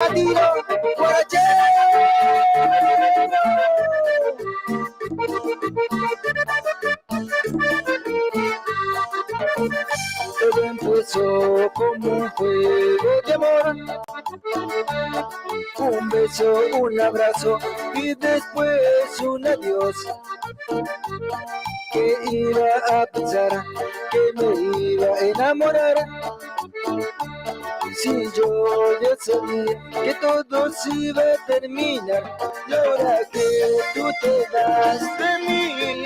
latino, guarachero. Todo empezó como un juego de amor, un beso, un abrazo y después un adiós. Que iba a pensar que me iba a enamorar, si yo ya sabía que todo se iba a terminar. Y ahora que tú te vas de mí,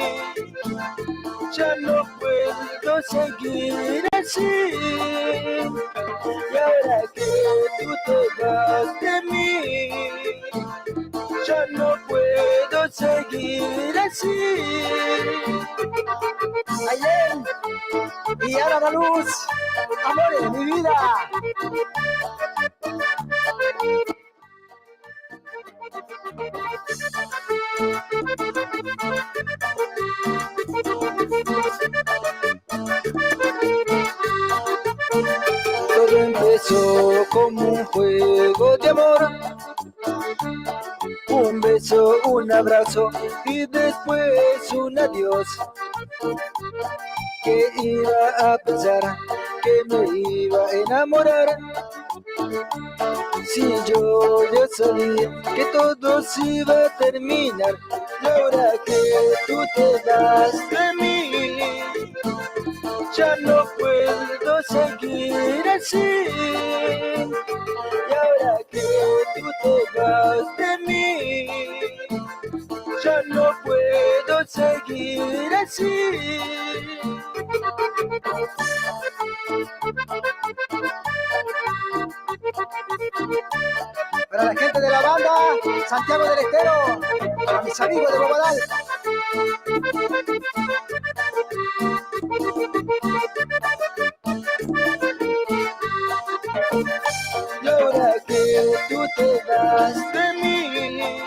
ya no puedo seguir así. Y ahora que tú te vas de mí, ya no puedo seguir así. Ayer y ahora la luz, amores de mi vida. Todo empezó como un juego de amor, un beso, un abrazo y después un adiós. Que iba a pensar que me iba a enamorar, si yo ya sabía que todo se iba a terminar. Y ahora que tú te vas de mí, ya no puedo seguir así. Y ahora que tú te vas de mí, ya no puedo seguir así. Para la gente de la banda Santiago del Estero, para mis amigos de Bobadal. Y ahora que tú te vas de mí,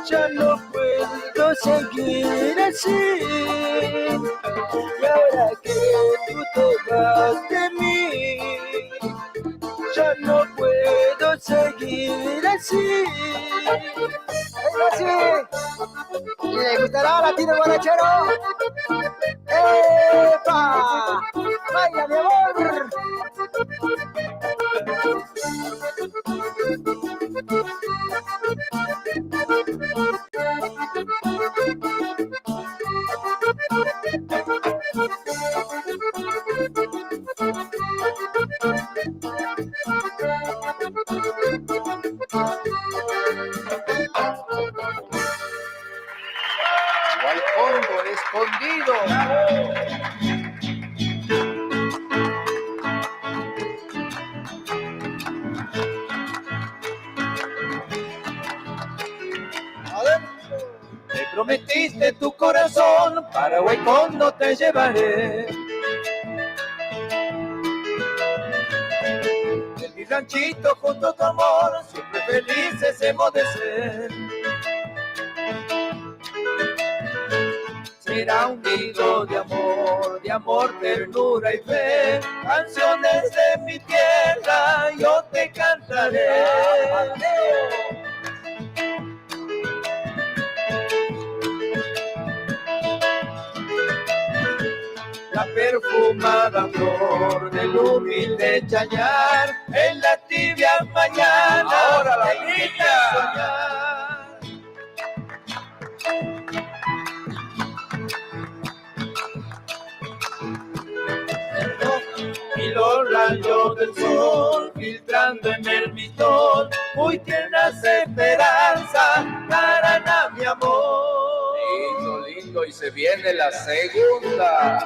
ya no puedo seguir así. Y ahora que tú te vas de mí, ya no puedo seguir así. así. ¿Le gustará Latino Guarachero? ¡Epa! ¡Vaya, mi amor! Al fondo, escondido. Me prometiste tu corazón, para Huaycondo te llevaré. En mi ranchito junto a tu amor, siempre felices hemos de ser. Será un nido de amor, ternura y fe. Canciones de mi tierra yo te cantaré. La perfumada flor del humilde Chayar, en la tibia mañana, ahora la niña. Y los rayos del sol filtrando en el mitón, muy tiernas esperanzas darán a mi amor. Lindo, lindo, y se viene la segunda.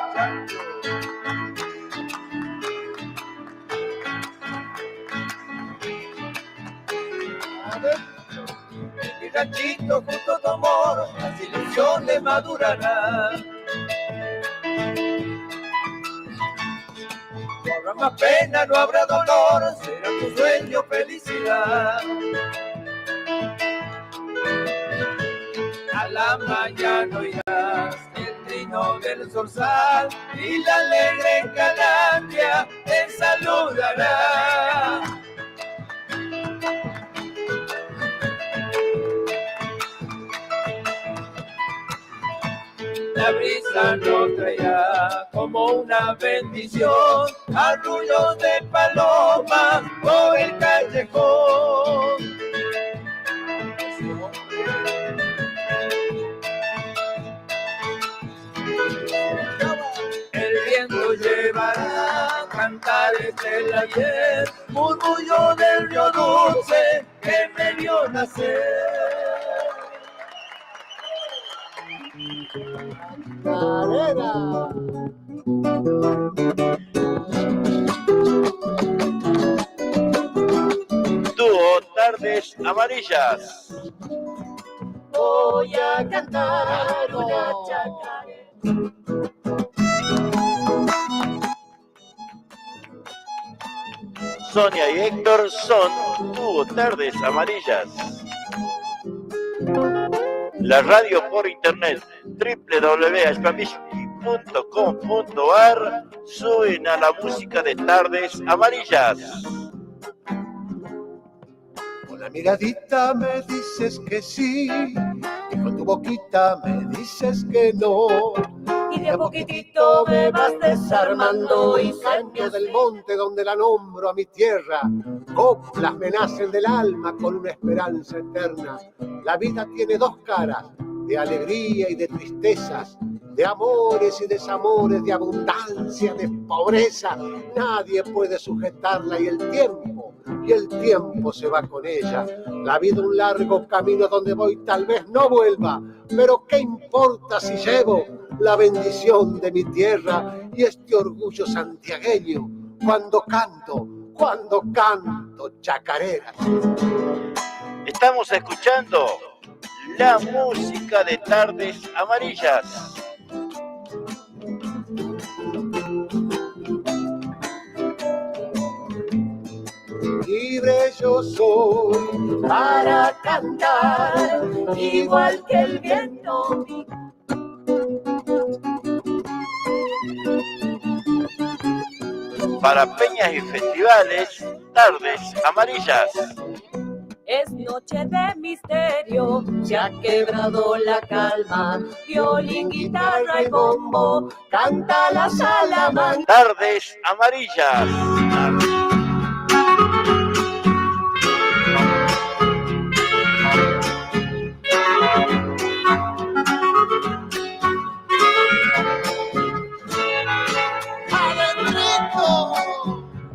En mi ranchito junto a tu amor, las ilusiones madurarán. No habrá más pena, no habrá dolor, será tu sueño felicidad. A la mañana oirás el trino del zorzal y la alegre calandria te saludará. la brisa nos traerá como una bendición, arrullos de palomas por el callejón. El viento llevará cantares del ayer, murmullo del río dulce que me vio nacer. Dúo Tardes Amarillas. Voy a cantar una chacarera. Sonia y Héctor son Dúo Tardes Amarillas. La radio por internet www.spamisky.com.ar suben a la música de Tardes Amarillas. Con la miradita me dices que sí, y con tu boquita me dices que no. Y de a poquitito me vas desarmando y Canto del monte donde la nombro a mi tierra, coplas me nacen del alma con una esperanza eterna. La vida tiene dos caras, de alegría y de tristezas, de amores y desamores, de abundancia, de pobreza. Nadie puede sujetarla y el tiempo se va con ella. La vida un largo camino donde voy tal vez no vuelva, pero ¿qué importa si llevo la bendición de mi tierra y este orgullo santiagueño cuando canto chacareras? Estamos escuchando la música de Tardes Amarillas. Libre yo soy para cantar igual que el viento. Para peñas y festivales, Tardes Amarillas. Es noche de misterio, se ha quebrado la calma. Violín, guitarra y bombo, canta la Salamanca. Tardes Amarillas.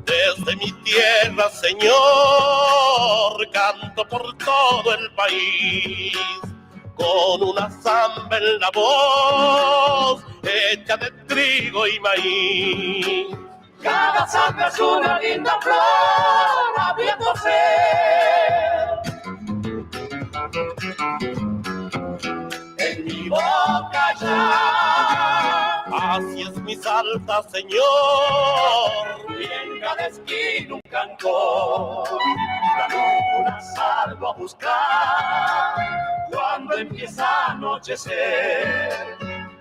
Desde mi tierra, Señor, canto por todo el país, con una zamba en la voz, hecha de trigo y maíz. Cada zamba es una linda flor abriéndose. En mi boca ya. Así es mi salsa, Señor, Y en cada esquina un cantor. La luna salgo a buscar cuando empieza a anochecer.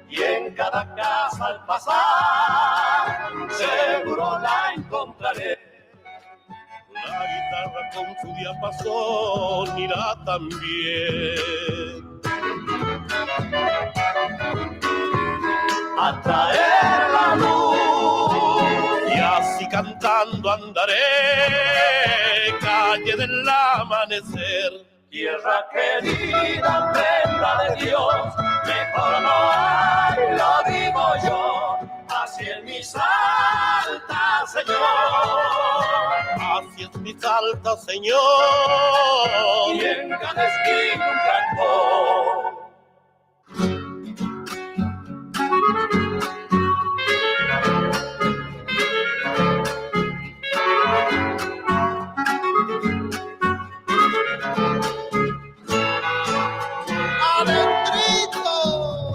Y en cada casa al pasar seguro la encontraré. la guitarra con su diapasón irá también a traer la luz. Y así cantando andaré, calle del amanecer. Tierra querida, prenda de Dios, mejor no hay, lo digo yo, así es mi salta, Señor. Así es mi salta, Señor. Y en cada esquina un cantor.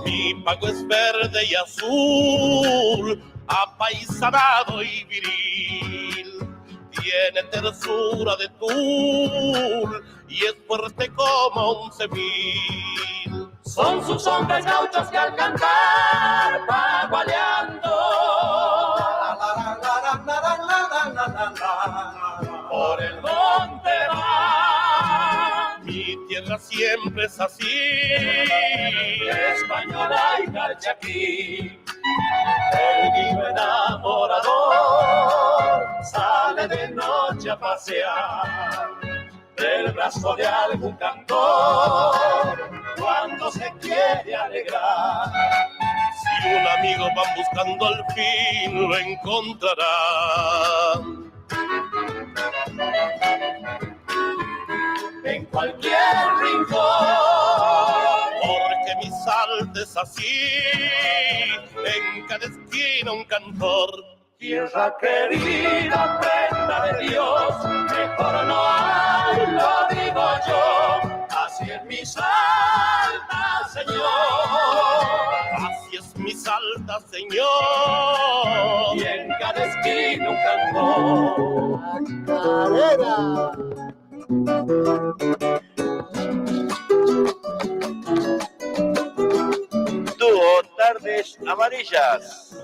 Mi pago es verde y azul, apaisanado y viril. Tiene tersura de tul y es fuerte como un cemil. Son sus hombres gauchos que al cantar van gualeando. Por el monte va. Mi tierra siempre es así. Española y calchaquí, el niño enamorador sale de noche a pasear del brazo de algún cantor cuando se quiere alegrar. Si un amigo van buscando al fin lo encontrarán. En cualquier rincón, Porque mi salta es así, en cada esquina un cantor. tierra querida, prenda de Dios, mejor no hay, lo digo yo, así es mi salta, Señor. Así es mi salta, Señor. Y en cada esquina un cantor. Chacarera. Dúo Tardes Amarillas.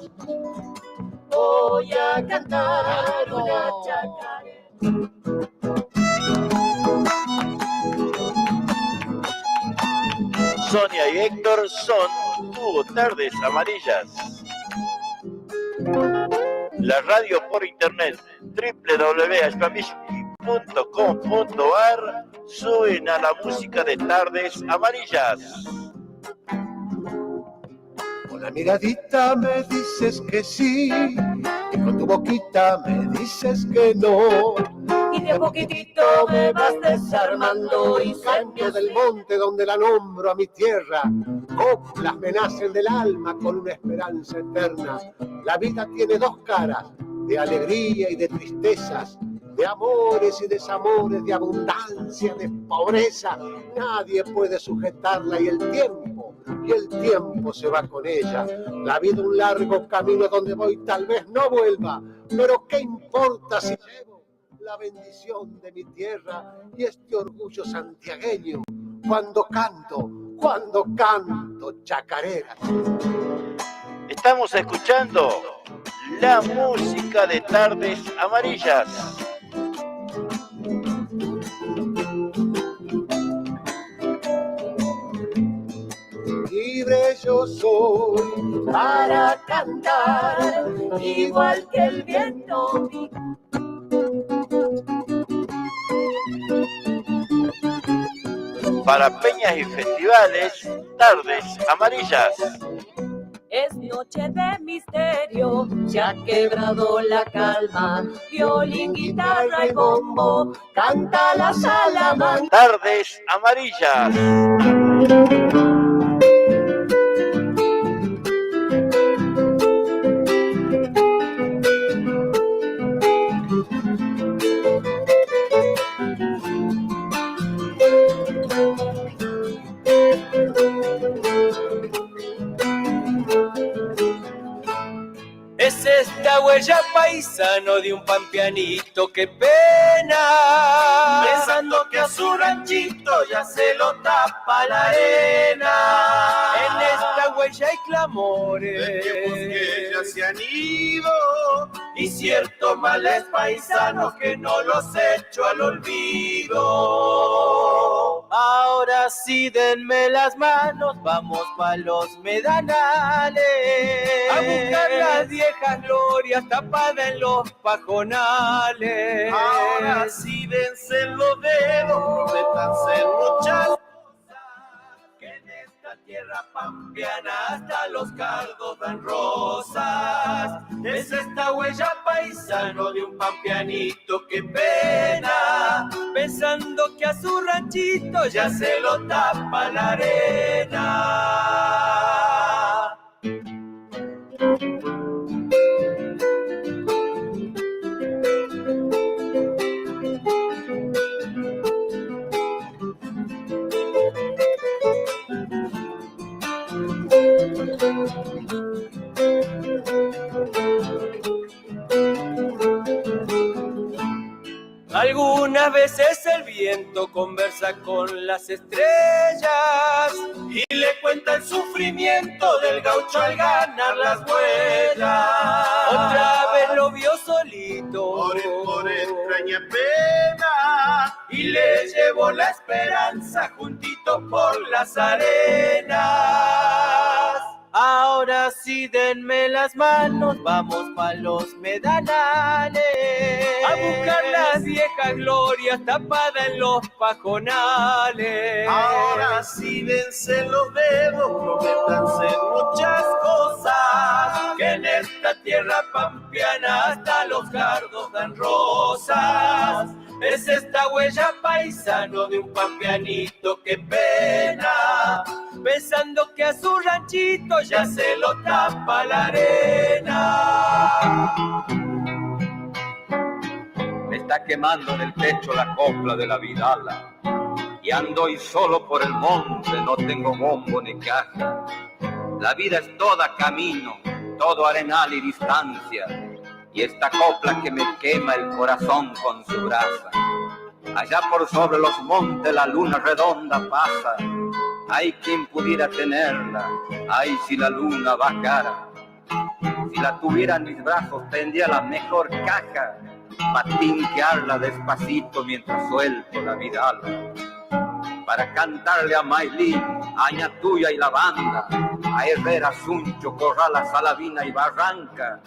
Voy a cantar una chacarera. Sonia y Héctor son Dúo Tardes Amarillas. La radio por internet www.spamishki.com.ar suena la música de Tardes Amarillas. Con la miradita me dices que sí, y con tu boquita me dices que no. Y de poquitito me vas desarmando y Canto del monte donde la nombro a mi tierra, coplas me nacen del alma con una esperanza eterna. La vida tiene dos caras, de alegría y de tristezas, de amores y desamores, de abundancia, de pobreza. Nadie puede sujetarla y el tiempo se va con ella. La vida un largo camino donde voy tal vez no vuelva, pero ¿qué importa si llevo la bendición de mi tierra y este orgullo santiagueño cuando canto chacareras? Estamos escuchando la música de Tardes Amarillas. Libre yo soy para cantar igual que el viento. Para peñas y festivales, Tardes Amarillas. Es noche de misterio, se ha quebrado la calma. Violín, guitarra y bombo, canta la salamandra. Tardes Amarillas. Es esta huella paisano de un pampeanito, qué pena. Pensando que a su ranchito ya se lo tapa la arena. En esta huella hay clamores De tiempos que ya se han ido y ciertos males paisanos que no los echo al olvido. Ahora sí denme las manos, vamos pa' los medanales a buscar las viejas glorias tapadas en los pajonales. Ahora sí vencen los dedos, métanse muchas cosas, que en esta tierra pampeana hasta los cardos dan rosas. Es esta huella paisano de un pampeanito, qué pena, Pensando que a su ranchito ya se lo tapa la arena. algunas veces el viento viento conversa con las estrellas y le cuenta el sufrimiento del gaucho al ganar las huellas. Otra vez lo vio solito por extraña pena, y le llevó la esperanza juntito por las arenas. Ahora sí denme las manos, vamos pa' los Medanales a buscar las viejas glorias tapadas en los pajonales. ahora sí dense los dedos, prométanse muchas cosas, Que en esta tierra pampeana hasta los cardos dan rosas. Es esta huella paisano de un pampeanito que pena, pensando que a su ranchito ya se lo tapa la arena. Me está quemando en el pecho la copla de la vidala y ando y solo por el monte, no tengo bombo ni caja. La vida es toda camino, todo arenal y distancia, y esta copla que me quema el corazón con su brasa. Allá por sobre los montes la luna redonda pasa, hay quien pudiera tenerla, ay si la luna bajara. Si la tuviera en mis brazos tendría la mejor caja, para tinquearla despacito mientras suelto la vidala. Para cantarle a Maylin, a Añatuya y la banda, a Herrera, Suncho, Corrala, Salavina y Barranca,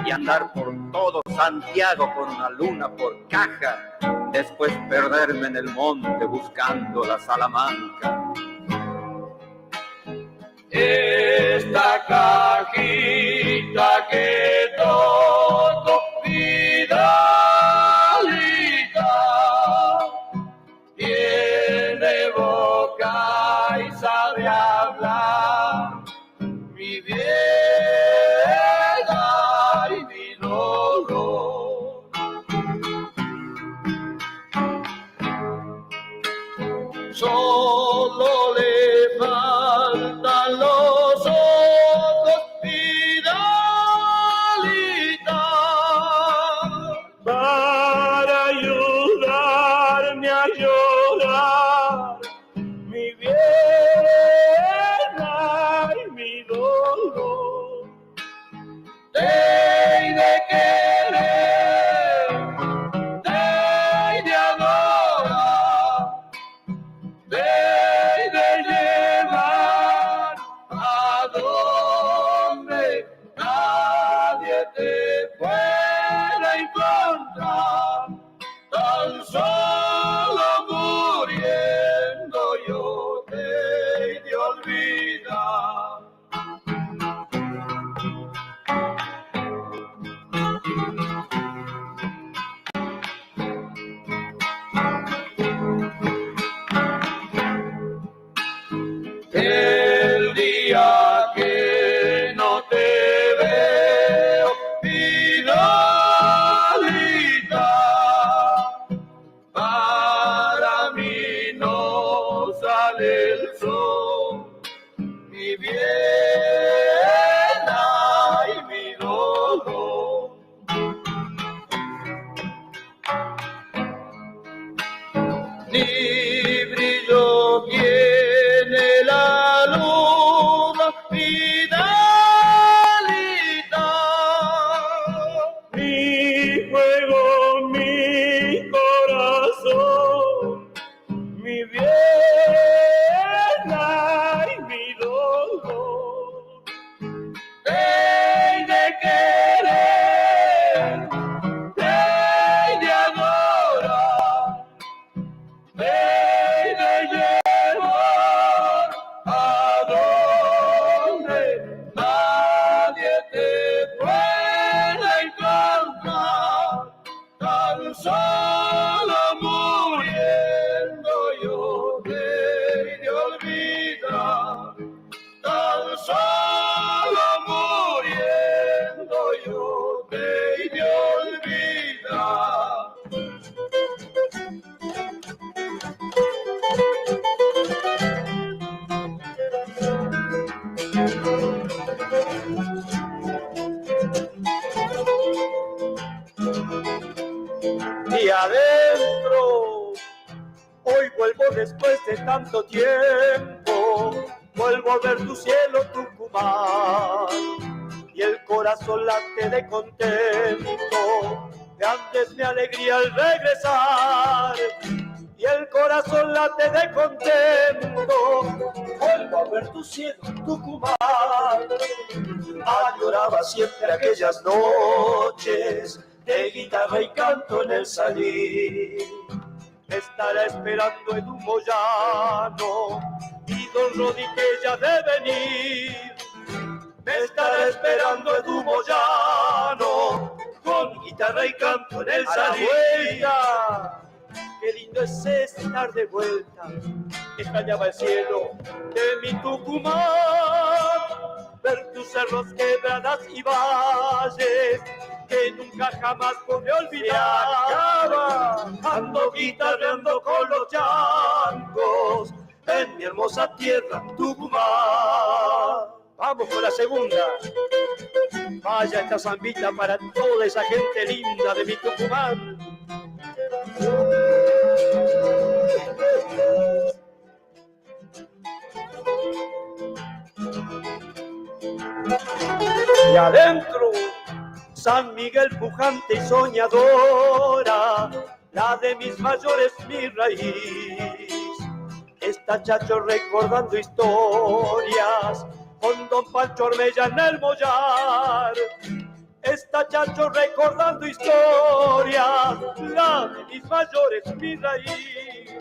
y andar por todo Santiago con una luna por caja, después perderme en el monte buscando la Salamanca. Esta cajita que toco, Vidalita, tiene boca y sabe hablar, mi vida y mi dolor. Solo le faltan los ojos, Vidalita, para ayudarme a llorar mi vida y mi dolor. Te de querer, te de adorar, te de llevar a donde nadie te pueda encontrar, tan solo muriendo yo te he de olvidar. El día que no te veo, Vidalita, para mí no sale el sol, mi vida y mi dolor. Ni brillo tiene la luna, Vidalita, ni fuego mi corazón, mi vida y mi dolor. Te he de querer, te he de adorar, te he de vuelvo después de tanto tiempo, vuelvo a ver tu cielo, Tucumán, y el corazón late de contento, grande es mi alegría al regresar, y el corazón late de contento, vuelvo a ver tu cielo, Tucumán. Añoraba siempre aquellas noches de guitarra y canto en el salir. Me estará esperando en un Moyano y don Rodi que ya de venir. Me estará esperando en un Moyano con guitarra y canto en el salir. Qué lindo es estar de vuelta. Extrañaba el cielo de mi Tucumán, ver tus cerros, quebradas y valles que nunca jamás podré olvidar. Ando guitarreando con los chancos en mi hermosa tierra, Tucumán. Vamos con la segunda. Vaya esta zambita para toda esa gente linda de mi Tucumán. Y adentro, San Miguel pujante y soñadora, la de mis mayores, mi raíz. Está Chacho recordando historias con don Pancho Ormella en el Mollar. Está Chacho recordando historias, la de mis mayores, mi raíz.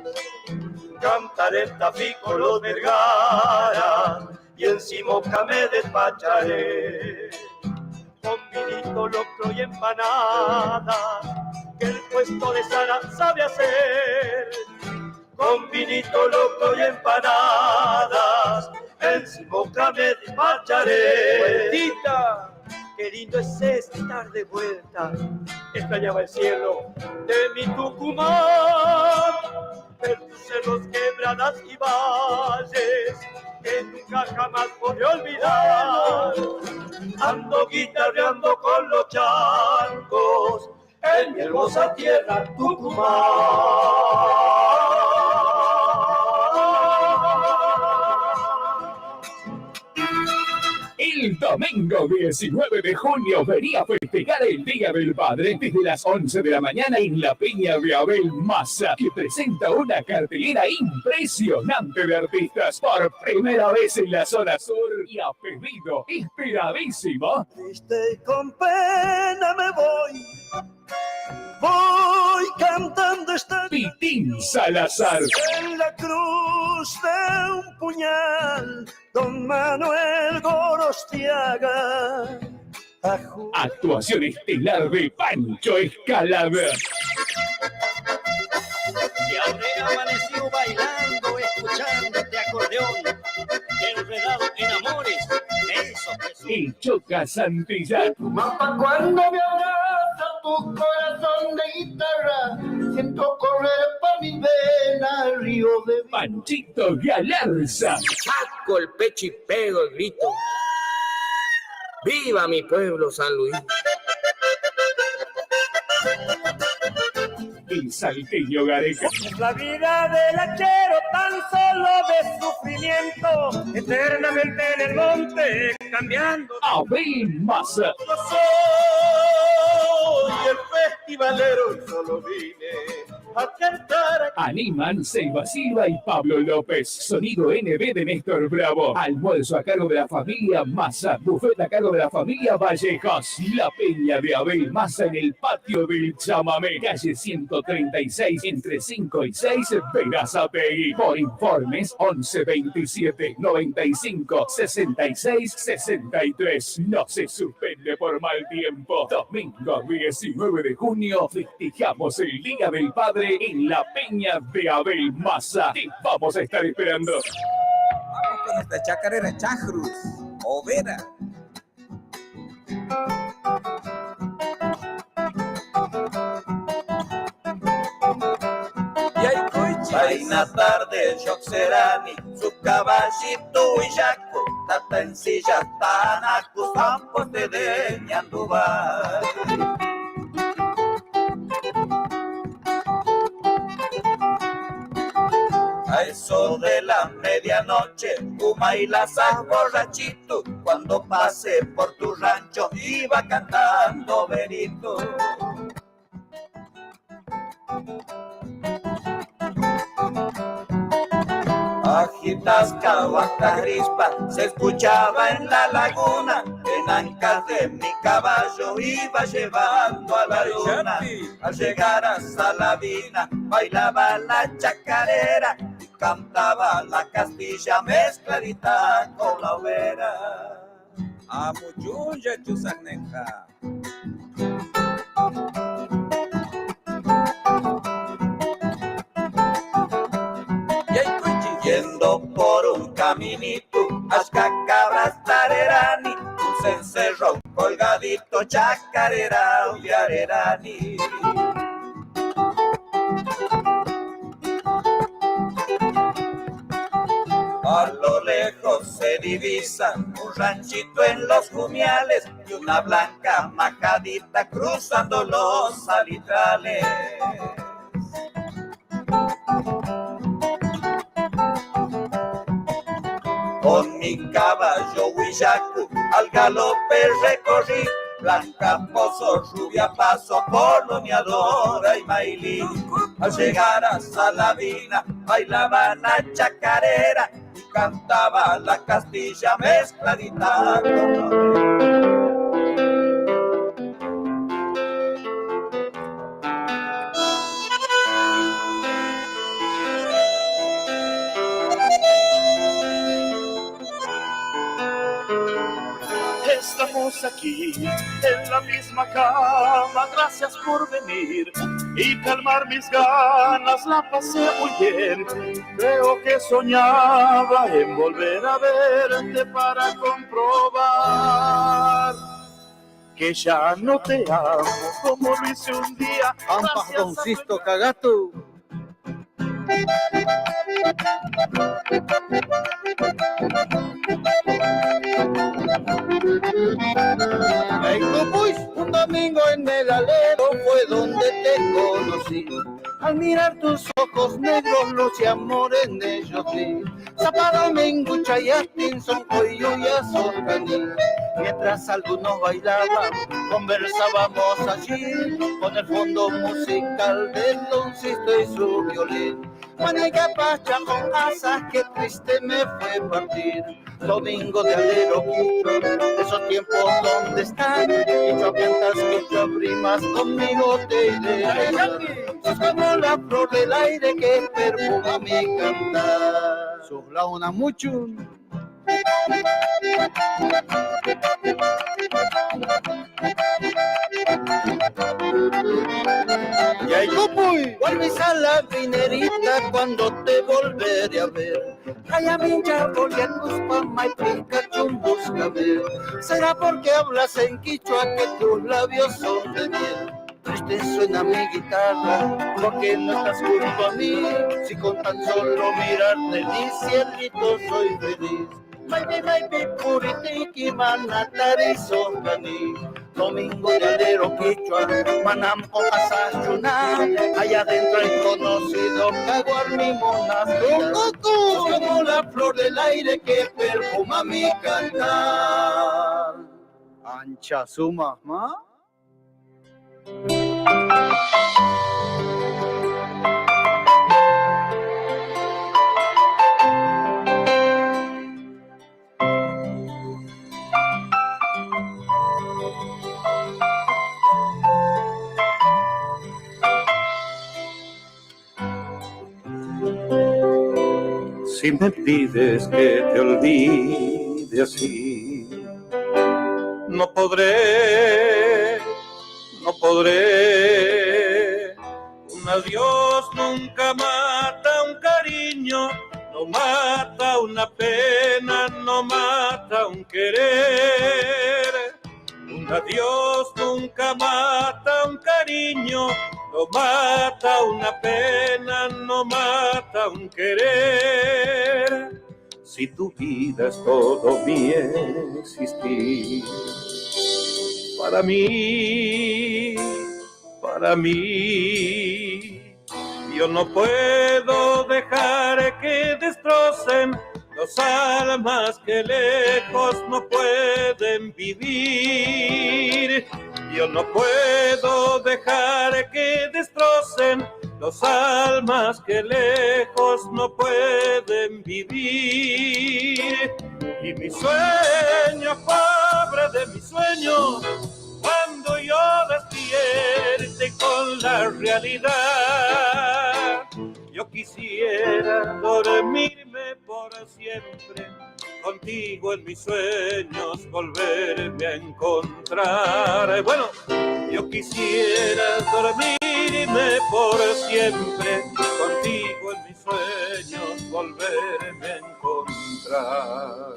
Cantaré en Tafí con los Vergara y en Simoca me despacharé. Con vinito, locro y empanadas que el puesto de Sara sabe hacer. Con vinito, locro y empanadas en Simoca me despacharé. Vueltita, qué lindo es estar de vuelta. Extrañaba el cielo de mi Tucumán, ver tus cerros, quebradas y valles que nunca jamás podré olvidar. Ando guitarreando con los chancos en mi hermosa tierra, Tucumán. El domingo 19 de junio venía a festejar el Día del Padre desde las 11 de la mañana en la Peña de Abel Massa, que presenta una cartelera impresionante de artistas por primera vez en la zona sur y a pedido esperadísimo. Triste y con pena me voy cantando esta Pitín Salazar. en la cruz de un puñal, don Manuel Gorostiaga. Actuación estelar de Pancho Escalada. Si habré amanecido bailando, escuchando este acordeón, enredado en amores, besos que son. El Choca Santillán. Mapa, cuando me abraza tu corazón de guitarra, siento correr pa' mi vena el río de Panchito Galarza. Saco el pecho y pego el grito. ¡Viva mi pueblo, San Luis! El salteño Gareca. La vida del hachero tan solo de sufrimiento, eternamente en el monte cambiando. Abel Massa. Yo soy el festivalero y solo vine a cantar. Animan Selva Silva y Pablo López. Sonido NB de Néstor Bravo. Almuerzo a cargo de la familia Massa. Buffet a cargo de la familia Vallejos. La Peña de Abel Massa en el patio del Chamamé. Calle 136 entre 5 y 6 Verazategui. Por informes 11 27 95 66 63. No se suspende por mal tiempo. Domingo 19 de junio festejamos el Día del Padre en la Peña de Abel Massa. Te vamos a estar esperando. Vamos con esta chacarera Chajrus, Overa. Vaina tarde el shock serani, su caballito y yaco, tata en silla tanacos, campos de Deñandubar. A eso de la medianoche, Humaylazas borrachito, cuando pasé por tu rancho iba cantando Benito. Agitasca hasta grispa se escuchaba en la laguna, en ancas de mi caballo iba llevando a la luna. Al llegar a Salavina bailaba la chacarera y cantaba la castilla mezcladita con la hoguera. Amuyunye chusarneja. Yendo por un caminito, hasta cabras tarerani, un cencerro colgadito, chacarera, uyarerani. A lo lejos se divisa un ranchito en los jumiales y una blanca majadita cruzando los salitrales. Con mi caballo Huillacu al galope recorrí, Blanca Pozo, Rubia Paso, Coloniadora y Mailí. Al llegar a Salavina bailaba la chacarera y cantaba la castilla mezcladita con Estamos aquí en la misma cama, gracias por venir y calmar mis ganas, la pasé muy bien. Creo que soñaba en volver a verte para comprobar que ya no te amo como lo hice un día. Ampas, don Sisto Cagato. Pues, un domingo en el alero fue donde te conocí. Al mirar tus ojos negros, luz y amor en ellos vi. Zapado, Mengucha y Atkinson, Coyo y Azorcaní. Mientras algunos bailaban, conversábamos allí con el fondo musical del Don Sisto y su violín. Maneca Pacha con asas, que triste me fue partir. Domingo de alero, Quicho, esos tiempos donde están. Quicho cantas, Quicho primas, conmigo te iré. Sos como la flor del aire que perfuma mi cantar. Sos la una mucho. Y ahí voy, vuelves a la vinerita cuando te volveré a ver. Calla mincha, bolia, cuspa, maipica, chumbuscame. Será porque hablas en quichua que tus labios son de miel. Triste suena mi guitarra, porque no estás junto a mí. Si con tan solo mirarte, mi cielito, soy feliz. Maipi, puritiki, manatari, songani. Domingo de alero, Quichua, Manampo, Asachuna. Allá adentro el conocido Caguar, mi monasterio. Como la flor del aire que perfuma mi cantar. Ancha su mamá. Si me pides que te olvide así, no podré. Un adiós nunca mata un cariño, no mata una pena, no mata un querer. Un adiós nunca mata un cariño, no mata una pena, no mata un querer. Si tu vida es todo mi existir, para mí, yo no puedo dejar que destrocen dos almas que lejos no pueden vivir. Yo no puedo dejar que destrocen dos almas que lejos no pueden vivir. Y mi sueño, pobre de mi sueño, cuando yo despierte con la realidad, yo quisiera dormirme por siempre, contigo en mis sueños volverme a encontrar. Bueno, yo quisiera dormirme por siempre, contigo en mis sueños volverme a encontrar.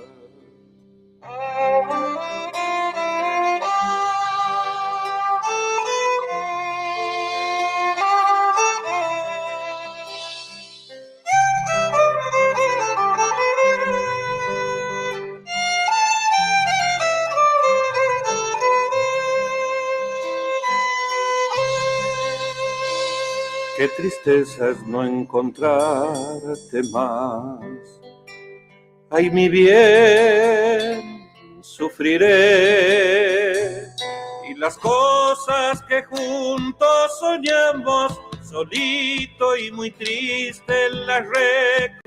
Qué tristeza es no encontrarte más. Ay, mi bien, sufriré. Y las cosas que juntos soñamos, solito y muy triste las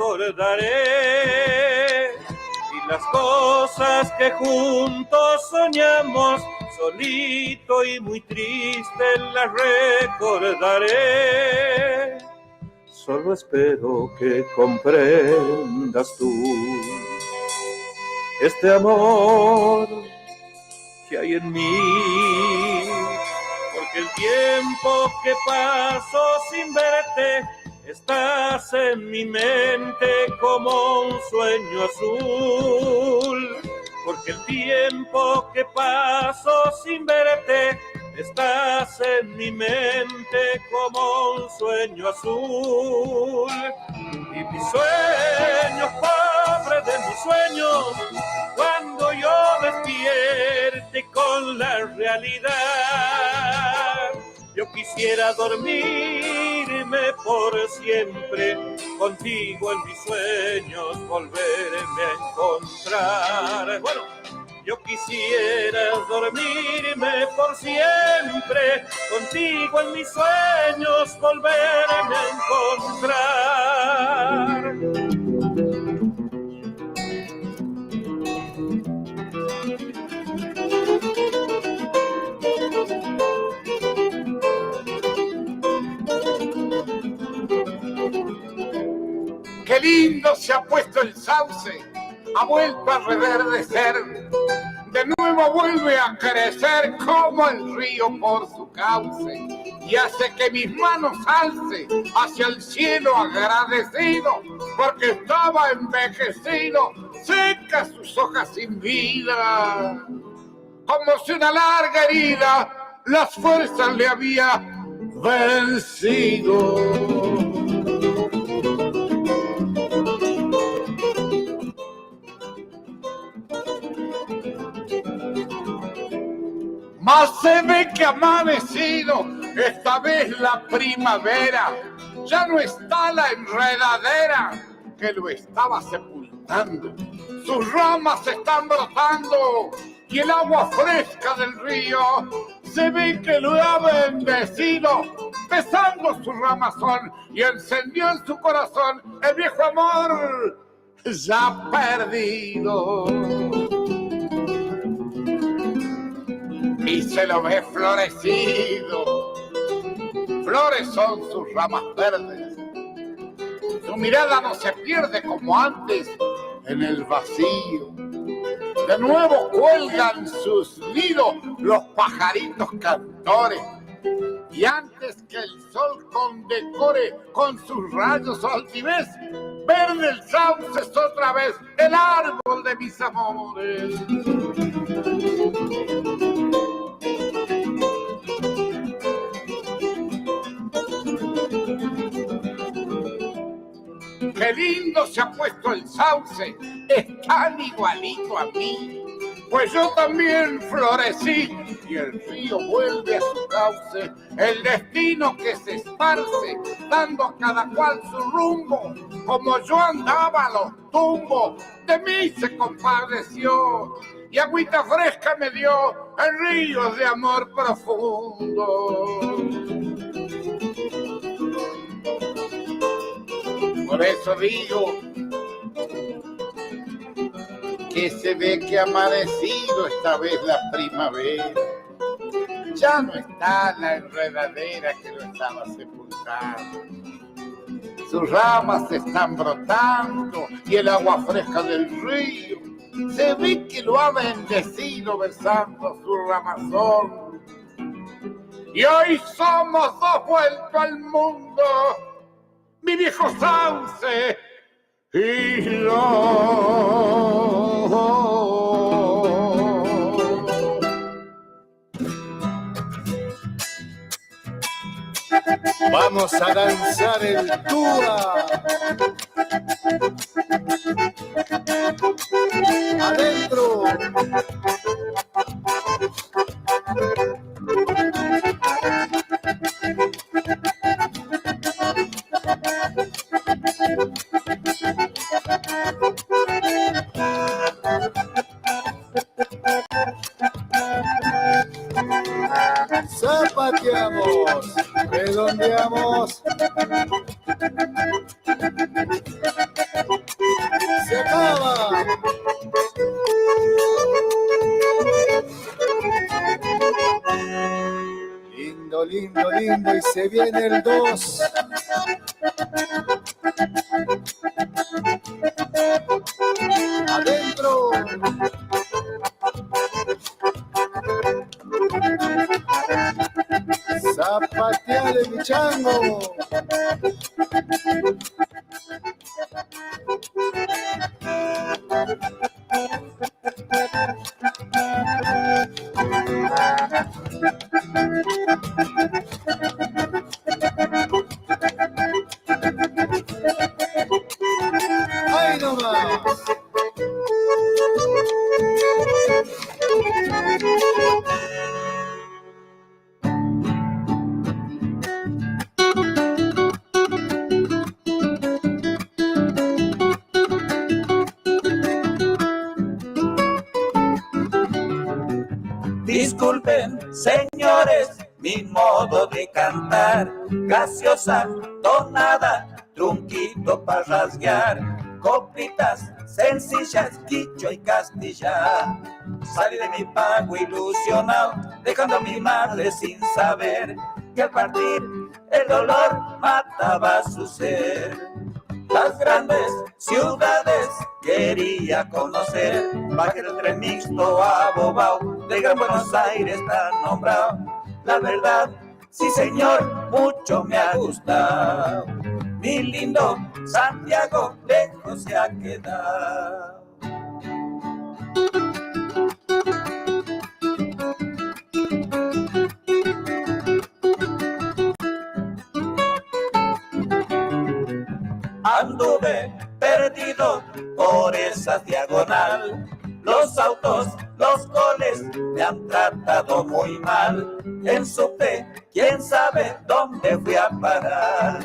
recordaré. Y las cosas que juntos soñamos, solito y muy triste las recordaré. Solo espero que comprendas tú este amor que hay en mí, porque el tiempo que paso sin verte estás en mi mente como un sueño azul. Porque el tiempo que paso sin verte estás en mi mente como un sueño azul. Y mis sueños, pobre de mis sueños, cuando yo despierte con la realidad, yo quisiera dormirme por siempre, contigo en mis sueños volverme a encontrar. Bueno, yo quisiera dormirme por siempre, contigo en mis sueños volverme a encontrar. Qué lindo se ha puesto el sauce, ha vuelto a reverdecer, de nuevo vuelve a crecer como el río por su cauce, y hace que mis manos alce hacia el cielo agradecido, porque estaba envejecido, seca sus hojas sin vida, como si una larga herida las fuerzas le había vencido. Mas se ve que ha amanecido, esta vez la primavera, ya no está la enredadera que lo estaba sepultando. Sus ramas están brotando y el agua fresca del río se ve que lo ha bendecido, besando su ramazón y encendió en su corazón el viejo amor ya perdido. Y se lo ve florecido, flores son sus ramas verdes, su mirada no se pierde como antes en el vacío, de nuevo cuelgan sus nidos los pajaritos cantores, y antes que el sol condecore con sus rayos altivez, verde el sauce es otra vez el árbol de mis amores. Qué lindo se ha puesto el sauce, es tan igualito a mí, pues yo también florecí y el río vuelve a su cauce, el destino que se esparce, dando a cada cual su rumbo, como yo andaba a los tumbos, de mí se compadeció, y agüita fresca me dio en ríos de amor profundo. Por eso digo que se ve que ha amanecido esta vez la primavera. Ya no está la enredadera que lo estaba sepultando. Sus ramas están brotando y el agua fresca del río se ve que lo ha bendecido besando su ramazón. Y hoy somos dos vueltos al mundo, mi viejo sauce y yo. Vamos a danzar el túa. Adentro. Zapateamos, redondeamos. Se acaba. Lindo, lindo, lindo, y se viene el 2. Adentro. Zapateale, mi chango. ¡Ay, no más! Disculpen, señores, mi modo de cantar, gaseosa, tonada, trunquito para rasguear, copitas sencillas, quicho y castilla. Salí de mi pago ilusionado, dejando a mi madre sin saber que al partir el dolor mataba su ser. Las grandes ciudades quería conocer, bajé del tren mixto a Bobao, de Gran Buenos Aires tan nombrado. La verdad, sí señor, mucho me ha gustado. Mi lindo Santiago lejos se ha quedado. Anduve perdido por esa diagonal. Los autos, los goles me han tratado muy mal. En subte, quién sabe dónde fui a parar.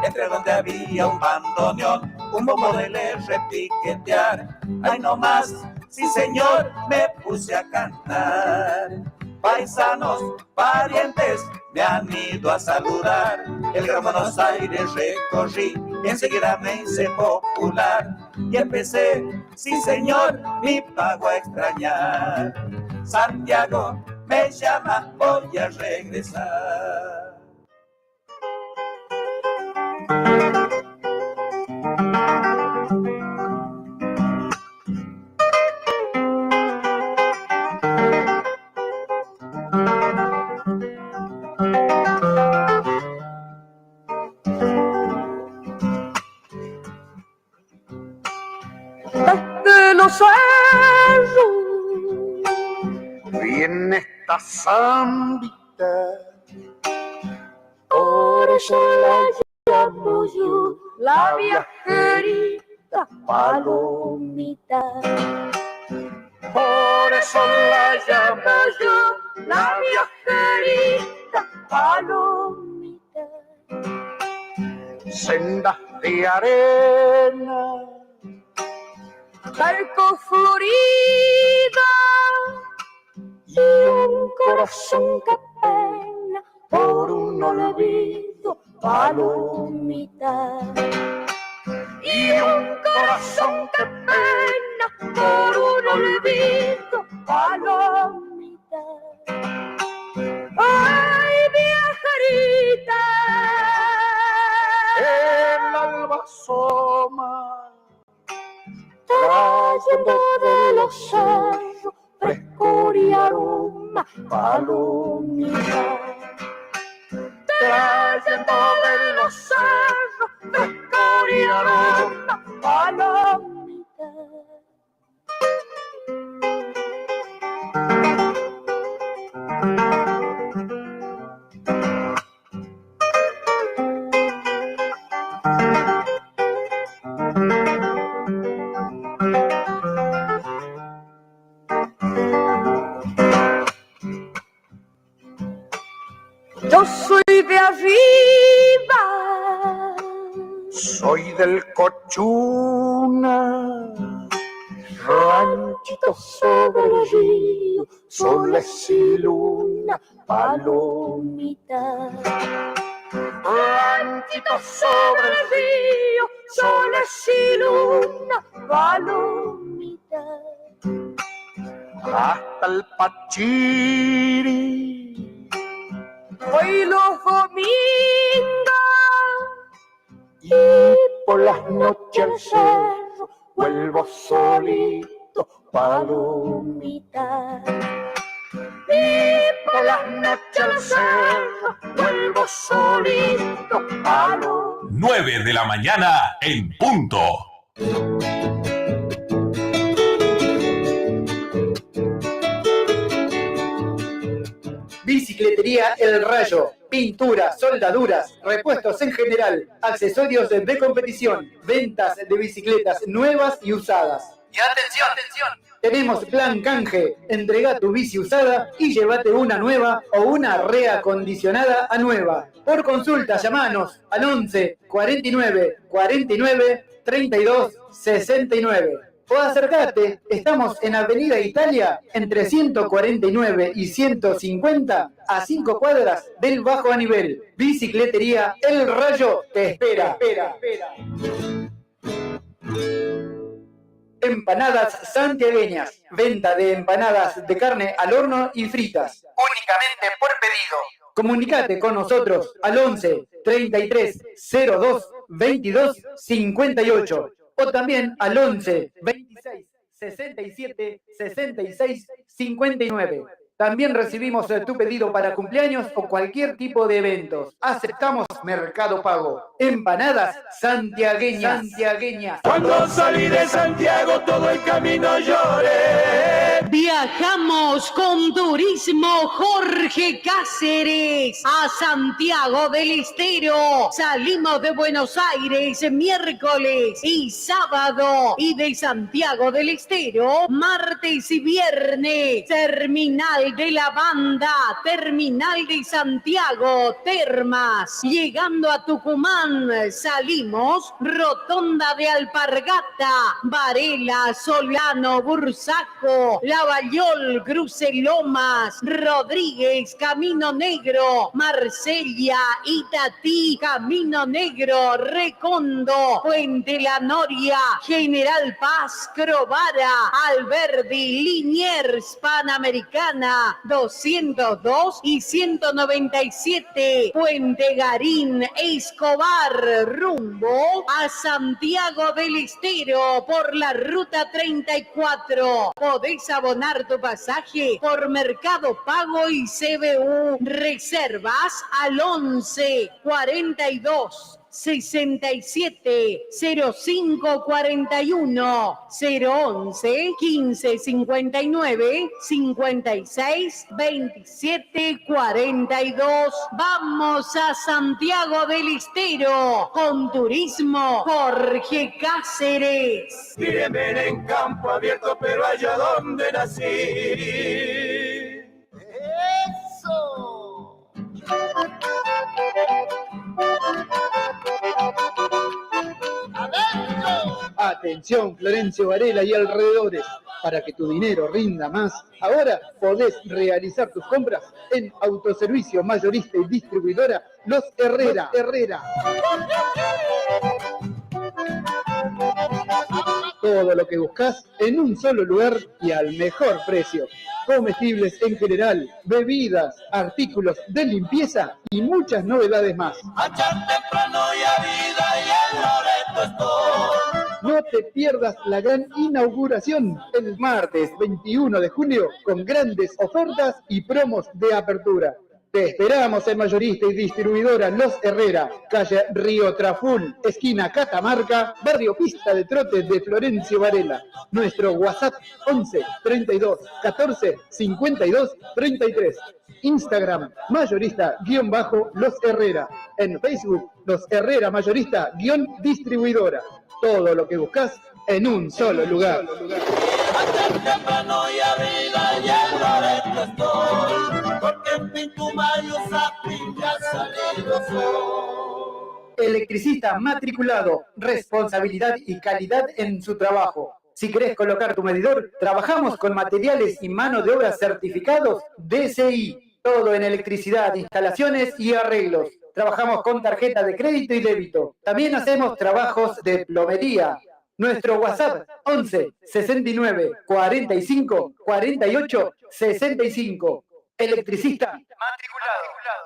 Entre donde había un bandoneón, un bombo de le repiquetear. Ay no más, sí señor, me puse a cantar. Paisanos, parientes, me han ido a saludar. El Gran Buenos Aires recorrí, enseguida me hice popular. Y empecé, sí señor, mi pago a extrañar. Santiago me llama, voy a regresar. Desde los cerros viene esta zambita, por eso la llamo yo la viajerita palomita. Por eso la llamo yo la viajerita palomita. Sendas de arena, Barco florido y un corazón que pena por un olvido, palomita. Y un corazón que pena por un olvido, palomita. Ay, viajerita, el alba asoma, trayendo de los cerros frescor y aroma, palomita. Trayendo de los cerros frescor y aroma, palomita. Yo soy de arriba, soy del Cochuna, ranchito sobre el río, soles y luna, palomita. ranchito sobre el río, soles y luna, palomita. hasta el Pachiri. Hoy los domingos Y por las noches al cerro vuelvo solito, palomita. y por las noches al cerro vuelvo solito, palomita. 9 de la mañana en punto. Bicicletería El Rayo, pinturas, soldaduras, repuestos en general, accesorios de competición, ventas de bicicletas nuevas y usadas. Y atención, atención. Tenemos plan canje, entrega tu bici usada y llévate una nueva o una reacondicionada a nueva. Por consulta, llamanos al 11 49 49 32 69. O acercate, estamos en Avenida Italia, entre 149 y 150, a 5 cuadras del Bajo a Nivel. Bicicletería El Rayo te espera. Empanadas santiagueñas, venta de empanadas de carne al horno y fritas. Únicamente por pedido. Comunicate con nosotros al 11 33 02 22 58 o también al 11 26 67 66 59. También recibimos tu pedido para cumpleaños o cualquier tipo de eventos. Aceptamos Mercado Pago. Empanadas santiagueñas. Cuando salí de Santiago todo el camino lloré. Viajamos con Turismo Jorge Cáceres a Santiago del Estero. Salimos de Buenos Aires miércoles y sábado y de Santiago del Estero martes y viernes. Terminal de la Banda, Terminal de Santiago, Termas. Llegando a Tucumán, salimos Rotonda de Alpargata, Varela, Solano, Bursaco, Lavallol, Cruce Lomas, Rodríguez, Camino Negro, Marsella, Itatí, Camino Negro, Recondo, Puente La Noria, General Paz, Crovara, Alberdi, Liniers, Panamericana, 202 y 197, Puente Garín, Escobar, rumbo a Santiago del Estero por la ruta 34. Podés abonar tu pasaje por Mercado Pago y CBU. Reservas al 11 42 67 05 41 011 15 59 56 27 42. Vamos a Santiago del Estero con Turismo Jorge Cáceres. Viven en campo abierto, pero allá donde nací. Atención, Florencio Varela y alrededores. Para que tu dinero rinda más, ahora podés realizar tus compras en Autoservicio Mayorista y Distribuidora Los Herrera. Todo lo que buscás en un solo lugar y al mejor precio. Comestibles en general, bebidas, artículos de limpieza y muchas novedades más. No te pierdas la gran inauguración el martes 21 de junio con grandes ofertas y promos de apertura. Te esperamos en Mayorista y Distribuidora Los Herrera, calle Río Traful, esquina Catamarca, barrio Pista de Trote de Florencio Varela. Nuestro WhatsApp 11 32 14 52 33. Instagram Mayorista-Los Herrera. En Facebook Los Herrera Mayorista-Distribuidora. Todo lo que buscas en un solo lugar. Electricista matriculado, responsabilidad y calidad en su trabajo. Si querés colocar tu medidor, trabajamos con materiales y mano de obra certificados DCI. Todo en electricidad, instalaciones y arreglos. Trabajamos con tarjeta de crédito y débito. También hacemos trabajos de plomería. Nuestro WhatsApp 11 69 45 48 65. Electricista matriculado.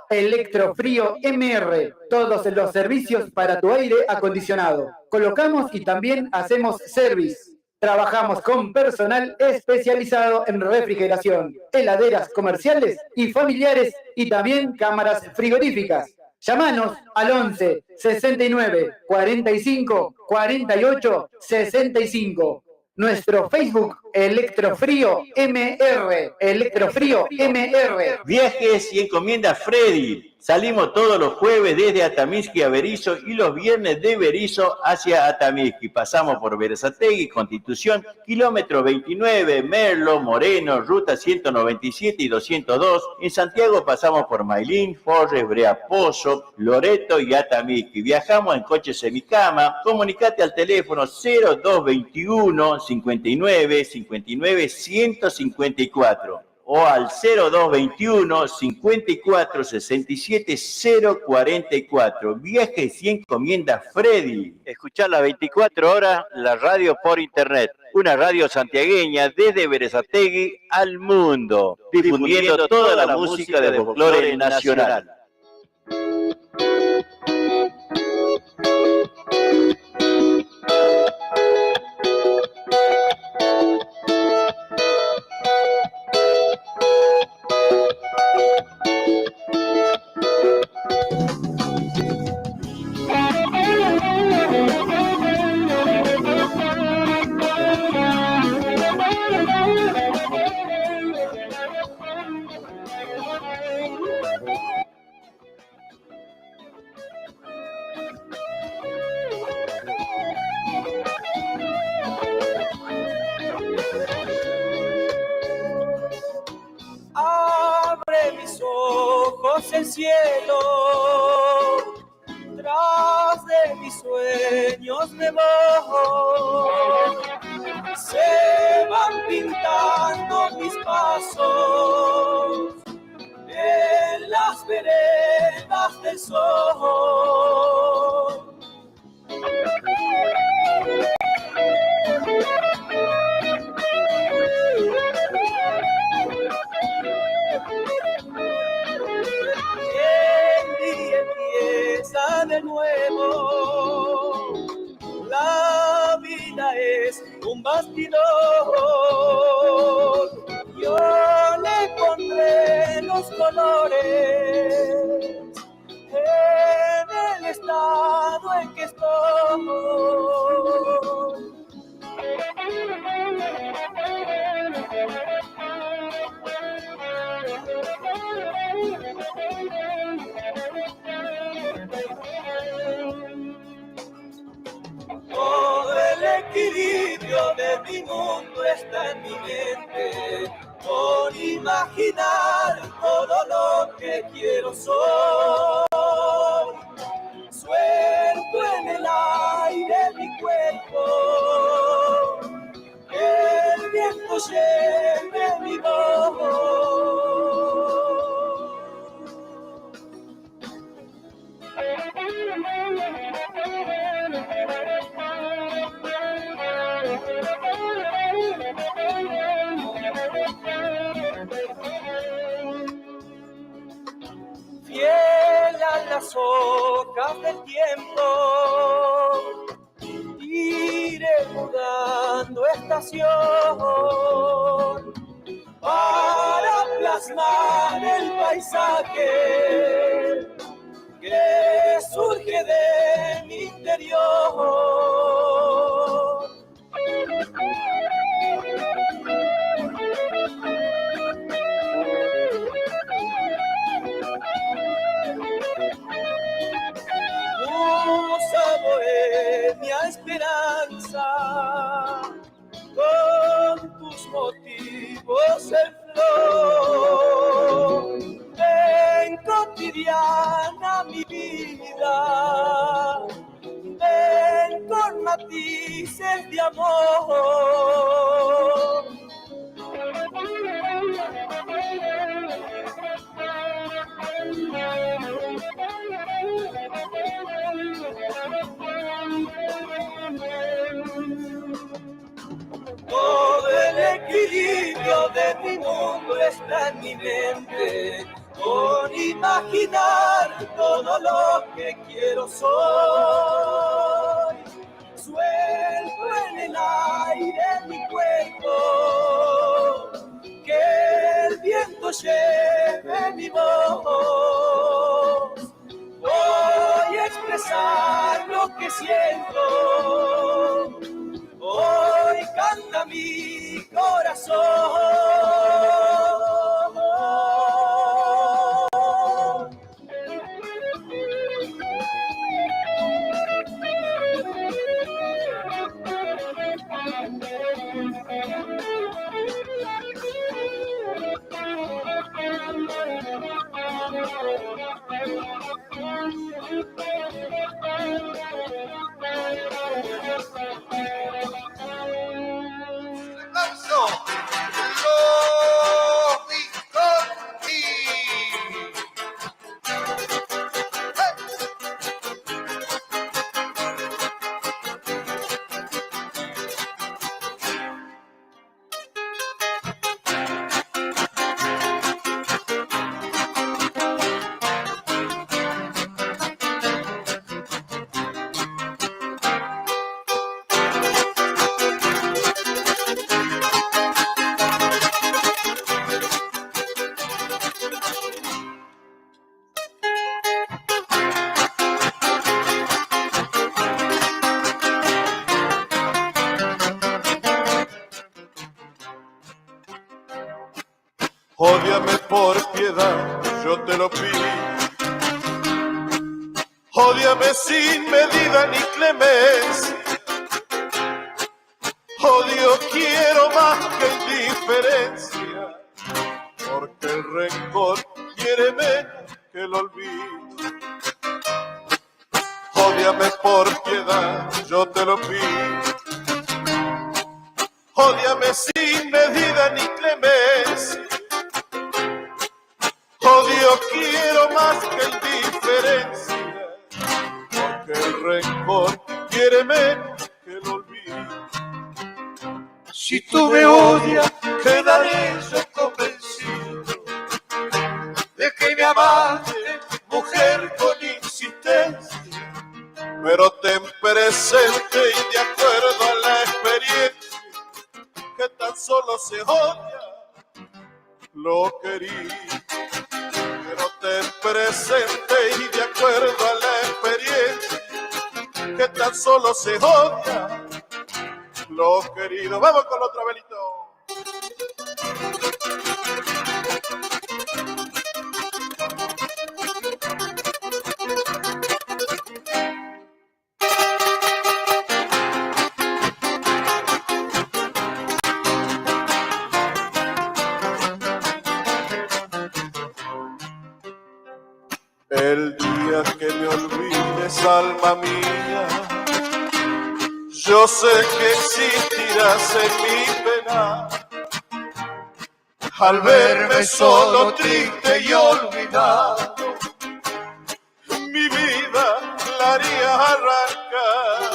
Electrofrío MR. Todos los servicios para tu aire acondicionado. Colocamos y también hacemos service. Trabajamos con personal especializado en refrigeración, heladeras comerciales y familiares y también cámaras frigoríficas. Llámanos al 11 69 45 48 65. Nuestro Facebook, Electrofrío MR. Electrofrío MR. Viajes y encomienda Freddy. Salimos todos los jueves desde Atamisqui a Berisso y los viernes de Berisso hacia Atamisqui. Pasamos por Berazategui, Constitución, kilómetro 29, Merlo, Moreno, ruta 197 y 202. En Santiago pasamos por Mailín, Forres, Breaposo, Loreto y Atamisqui. Viajamos en coche semicama. Comunicate al teléfono 0221 59 59 154. O al 0221 54 67 044. Viajes y encomienda Freddy. Escuchar las 24 horas la radio por internet. Una radio santiagueña desde Berazategui al mundo. Difundiendo toda la música del folclore nacional. El cielo, tras de mis sueños me voy, se van pintando mis pasos en las veredas del sol. De nuevo, la vida es un bastidor, yo le pondré los colores en el estado en que estoy. Todo el equilibrio de mi mundo está en mi mente, por imaginar todo lo que quiero soy. Suelto en el aire mi cuerpo, través del tiempo iré mudando estación para plasmar el paisaje que surge de mi interior. Musa bohemia esperanza, con tus motivos en flor, ven cotidiana mi vida, ven con matices de amor. Todo el equilibrio de mi mundo está en mi mente, con imaginar todo lo que quiero soy. Suelto en el aire mi cuerpo, que el viento lleve mi voz. Voy a expresar lo que siento, hoy canta mi corazón. Ódiame por piedad, yo te lo pido. Ódiame sin medida ni clemencia. Odio quiero más que indiferencia, porque el rencor quiere menos que el olvido. Ódiame por piedad, yo te lo pido. Ódiame sin medida ni clemencia. Odio quiero más que indiferencia, porque el rencor quiere menos que el olvido. Si tú me odias, quedaré yo convencido de que me amaste, mujer, con insistencia. Pero ten presente y de acuerdo a la experiencia, que tan solo se odia lo querido. Pero ten presente y de acuerdo a la experiencia, que tan solo se odia lo querido. Vamos con otro velito. El día que me olvides, alma mía, yo sé que existirás en mi pena. Al verme solo, triste y olvidado, mi vida la haría arrancar.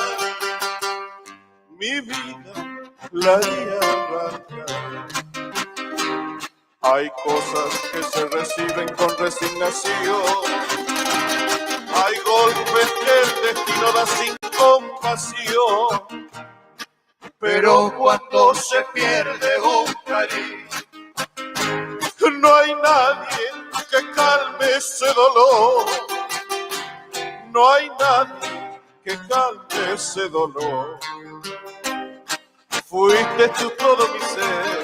Mi vida la haría arrancar. Hay cosas que se reciben con resignación, Hay golpes que el destino da sin compasión, pero cuando se pierde un cariño, no hay nadie que calme ese dolor. No hay nadie que calme ese dolor. Fuiste tú todo mi ser,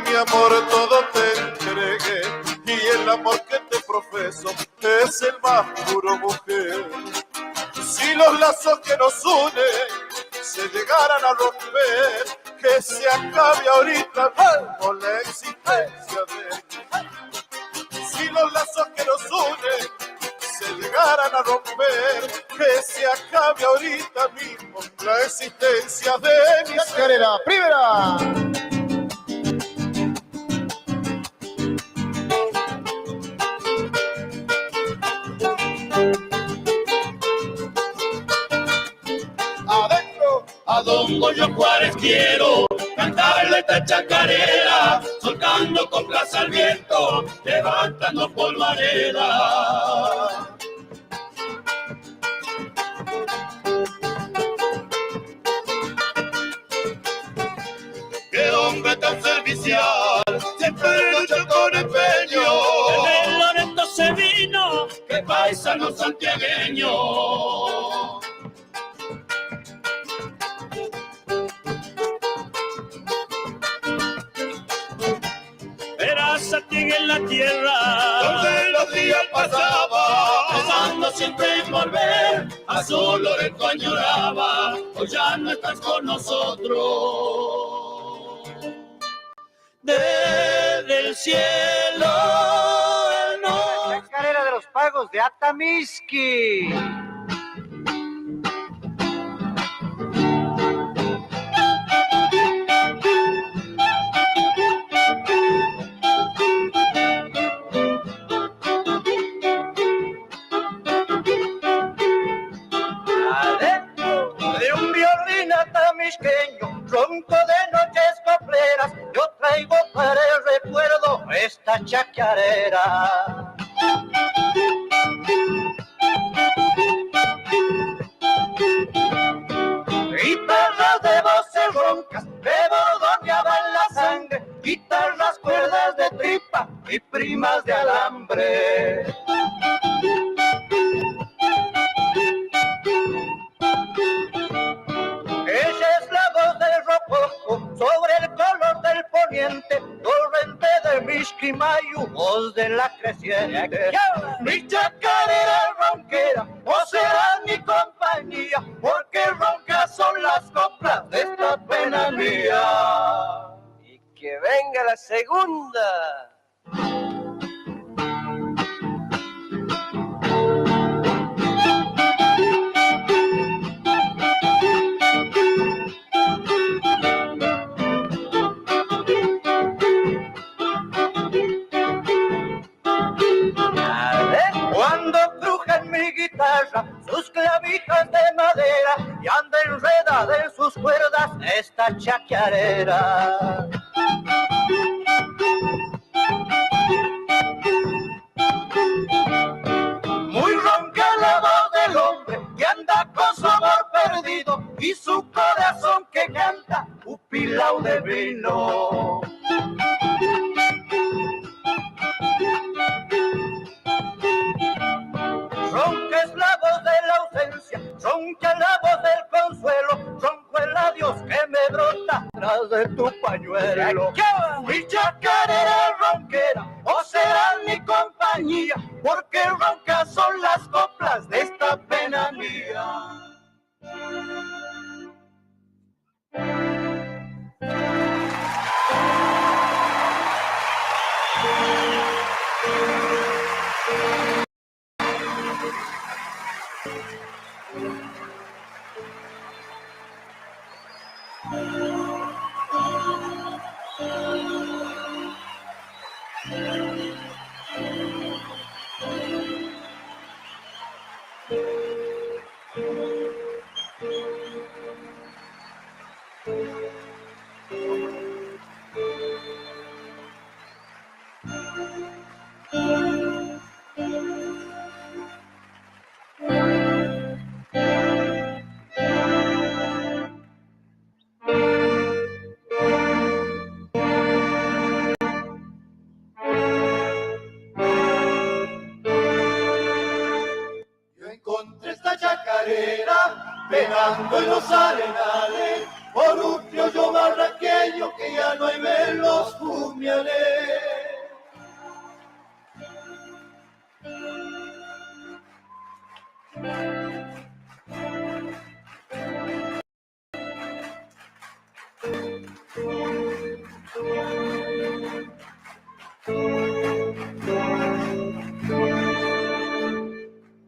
mi amor todo te entregué, y el amor que te profeso es el más puro, mujer. Si los lazos que nos unen se llegaran a romper, que se acabe ahorita mismo la existencia de él. Si los lazos que nos unen se llegaran a romper, que se acabe ahorita mismo la existencia de mi Chacarera, primera. Adentro, A don Goyo Juárez quiero cantarle esta chacarera, soltando coplas al viento, levantando polvareda. Qué hombre tan servicial, siempre luchó con empeño. En el Loreto se vino, qué paisano santiagueño. Verazategui en la tierra, donde los días pasaban, pensando siempre en volver, a su Loreto añoraba, hoy ya no estás con nosotros. Desde el cielo, La chacarera de los pagos de Atamisqui. de un violín atamisqueño, ronco de noches copleras, yo traigo para el recuerdo esta chacarera. Guitarras de voces roncas, de bordoneaban la sangre, guitarras cuerdas de tripa y primas de alambre. Ella es la voz del rococo sobre el color del poniente, torrente de Mixquimayu, voz de la creciente. Mi chacarera ronquera, vos serás mi compañía, porque roncas son las coplas de esta pena mía. Y que venga la segunda. Cuando crujen mi guitarra, sus clavijas de madera, y anda enredada en sus cuerdas esta chacarera. Muy ronca la voz del hombre que anda con su amor perdido y su corazón que canta upilao de vino. Ronca es la voz de la ausencia, ronca la voz del consuelo, ronco el adiós que me brota tras de tu pañuelo. Mi chacarera ronquera, o serás mi compañía, porque roncas son las coplas de esta pena mía. jugando en los arenales, por un criollo barraqueño que ya no hay ver los puñales.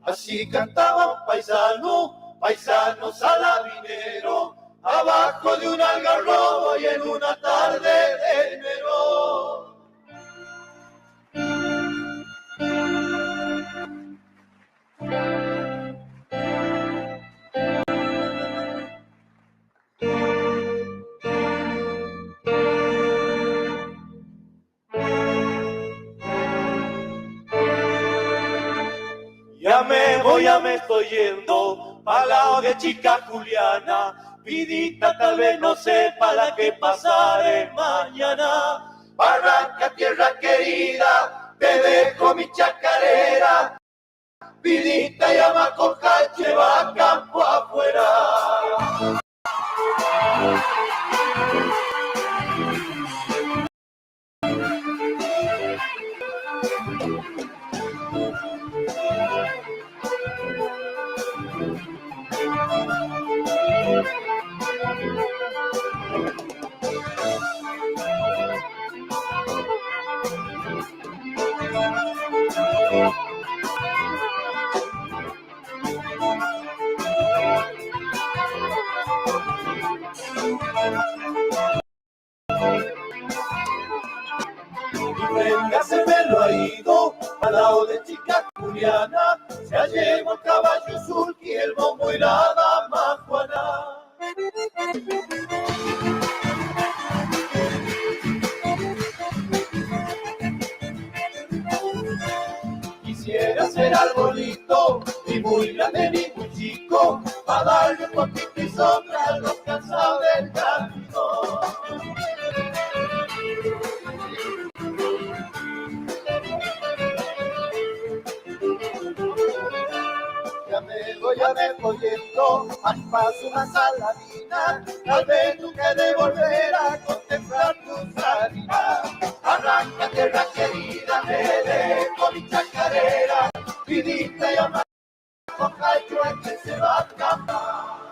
Así cantaba un paisano, paisano salabinero, abajo de un algarrobo y en una tarde de enero. Ya me estoy yendo al lado de chica Juliana, vidita tal vez no sepa la que pasaré mañana. Barranca, tierra querida, te dejo mi chacarera, vidita llama con calche, va campo afuera. Se me lo ha ido al lado de chica Juliana, se ha llevado el caballo sulky, el bombo y la dama Juana. Quisiera ser arbolito, ni muy grande ni muy chico, para darle un poquito y sombra a los cansados del camino. Ya me voy yendo, al paso una saladina, tal vez tú quieres volver a contemplar tu salida. Arranca tierra querida, te dejo mi chacarera, vidita y amar con calcho en que se va a escapar.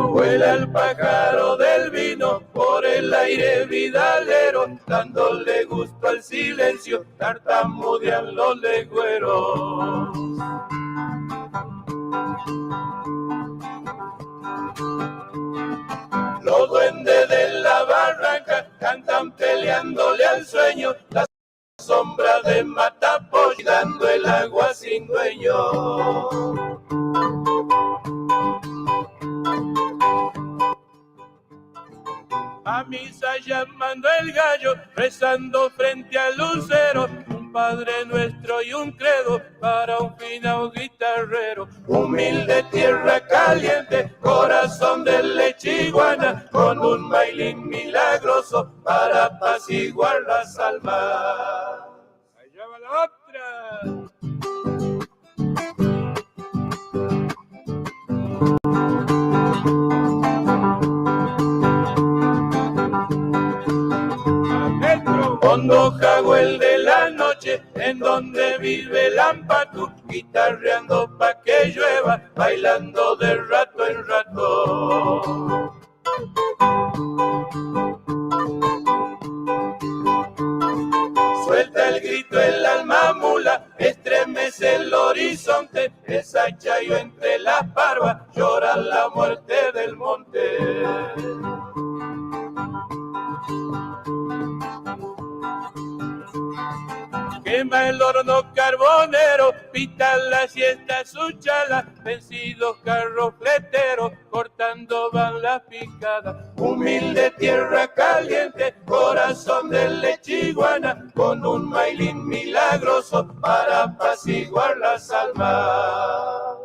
Vuela el pájaro del vino por el aire vidalero, dándole gusto al silencio, tartamudean los legüeros. Los duendes de la barranca cantan peleándole al sueño, la sombra de Matapoch dando el agua sin dueño. A misa llamando el gallo, rezando frente al lucero, un Padre Nuestro y un credo para un finado guitarrero. Humilde tierra caliente, corazón de leche iguana, con un bailín milagroso para apaciguar las almas. Allá va la otra. Hondo Jaguel de la noche, en donde vive el Ampatú, guitarreando pa' que llueva, bailando de rato en rato. Suelta el grito el alma mula, estremece el horizonte, esa chayo entre las barbas, llora la muerte del monte. Que quema el horno carbonero, pita la siesta su chala, vencidos carros fleteros, cortando van las picadas. Humilde tierra caliente, corazón de lechiguana, con un mailín milagroso para apaciguar las almas.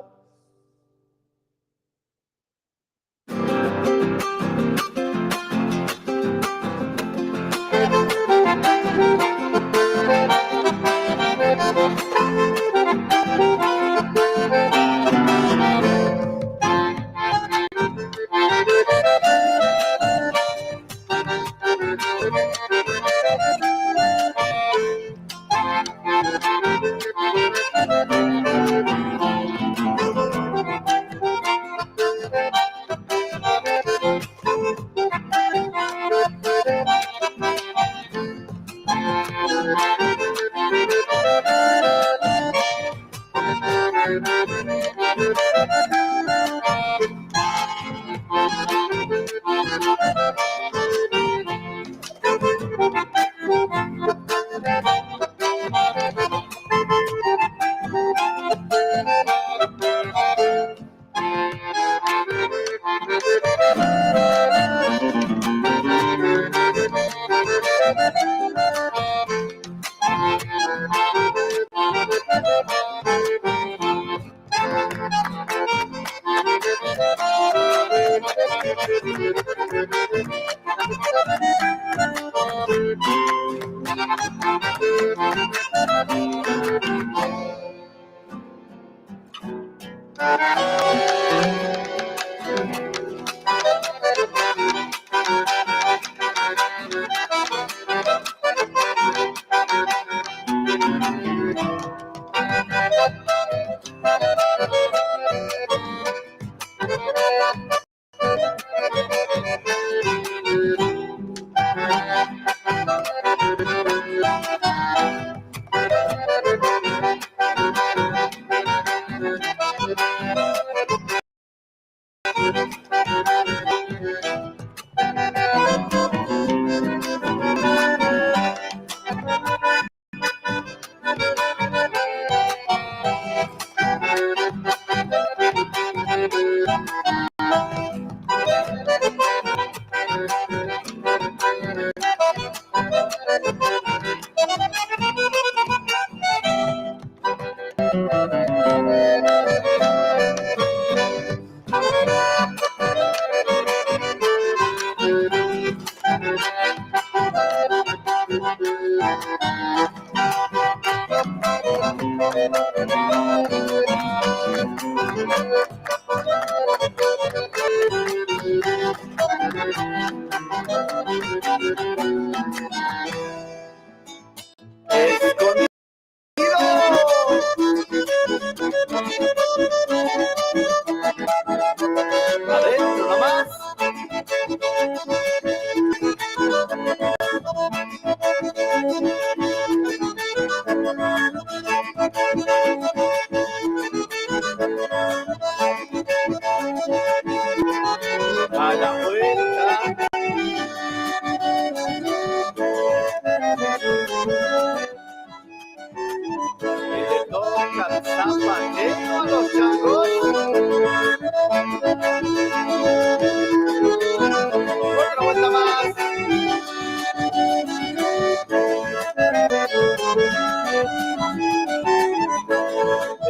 Adentro nomás. A la vuelta. Y le toca el zapatero a los changos. Otra vuelta más.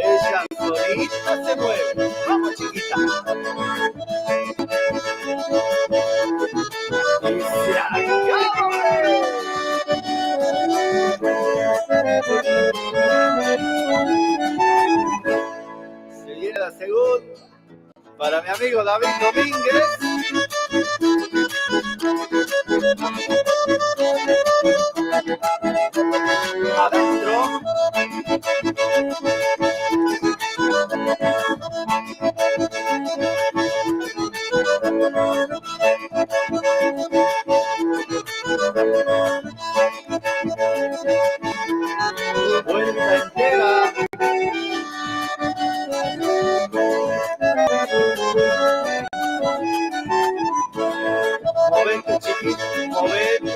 Ella solita se mueve. Vamos, chiquita. Y se acabe. Se viene la segunda para mi amigo David Domínguez. Adentro. Vuelta entera. Movete, chiquito, movete.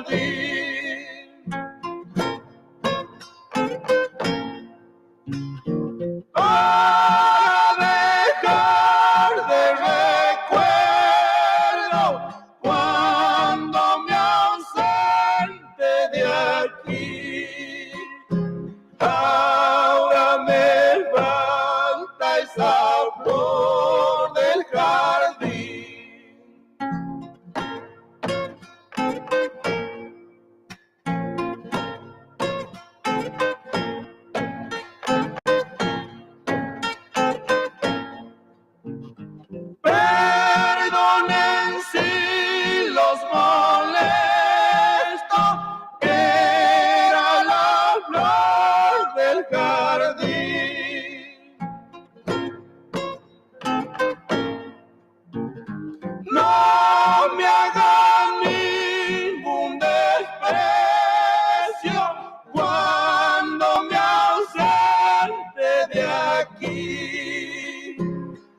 jardín. A dejar de recuerdo cuando me ausente de aquí. Ahora me falta esa flor del jardín. Perdonen si los molesto, que era la flor del jardín. No me hagan ningún desprecio cuando me ausente de aquí.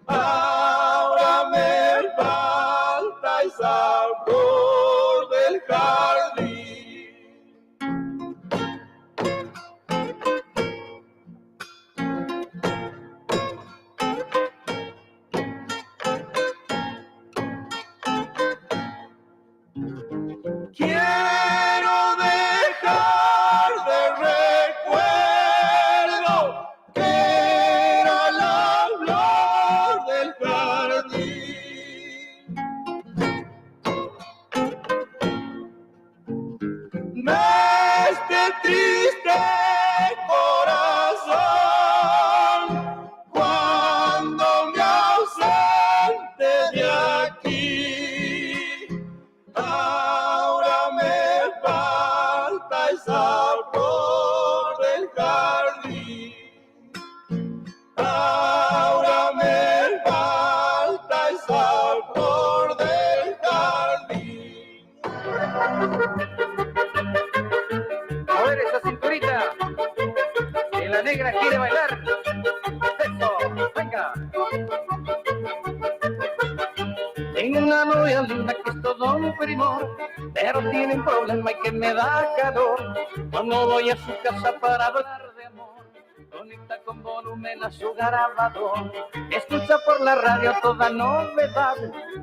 Ahora me falta esa flor del jardín. Quiero dejar de recuerdo que era la flor del jardín. Este triste corazón cuando me ausente de aquí. Ahora me falta esa flor del jardín. Ahora me falta esa flor del jardín. A ver esa cinturita, que la negra quiere bailar. Eso, venga. Tengo una novia linda que es todo un primor, pero tiene un problema y que me da calor. Cuando voy a su casa para hablar de amor, conecta con volumen a su grabador. Escucha por la radio toda novedad,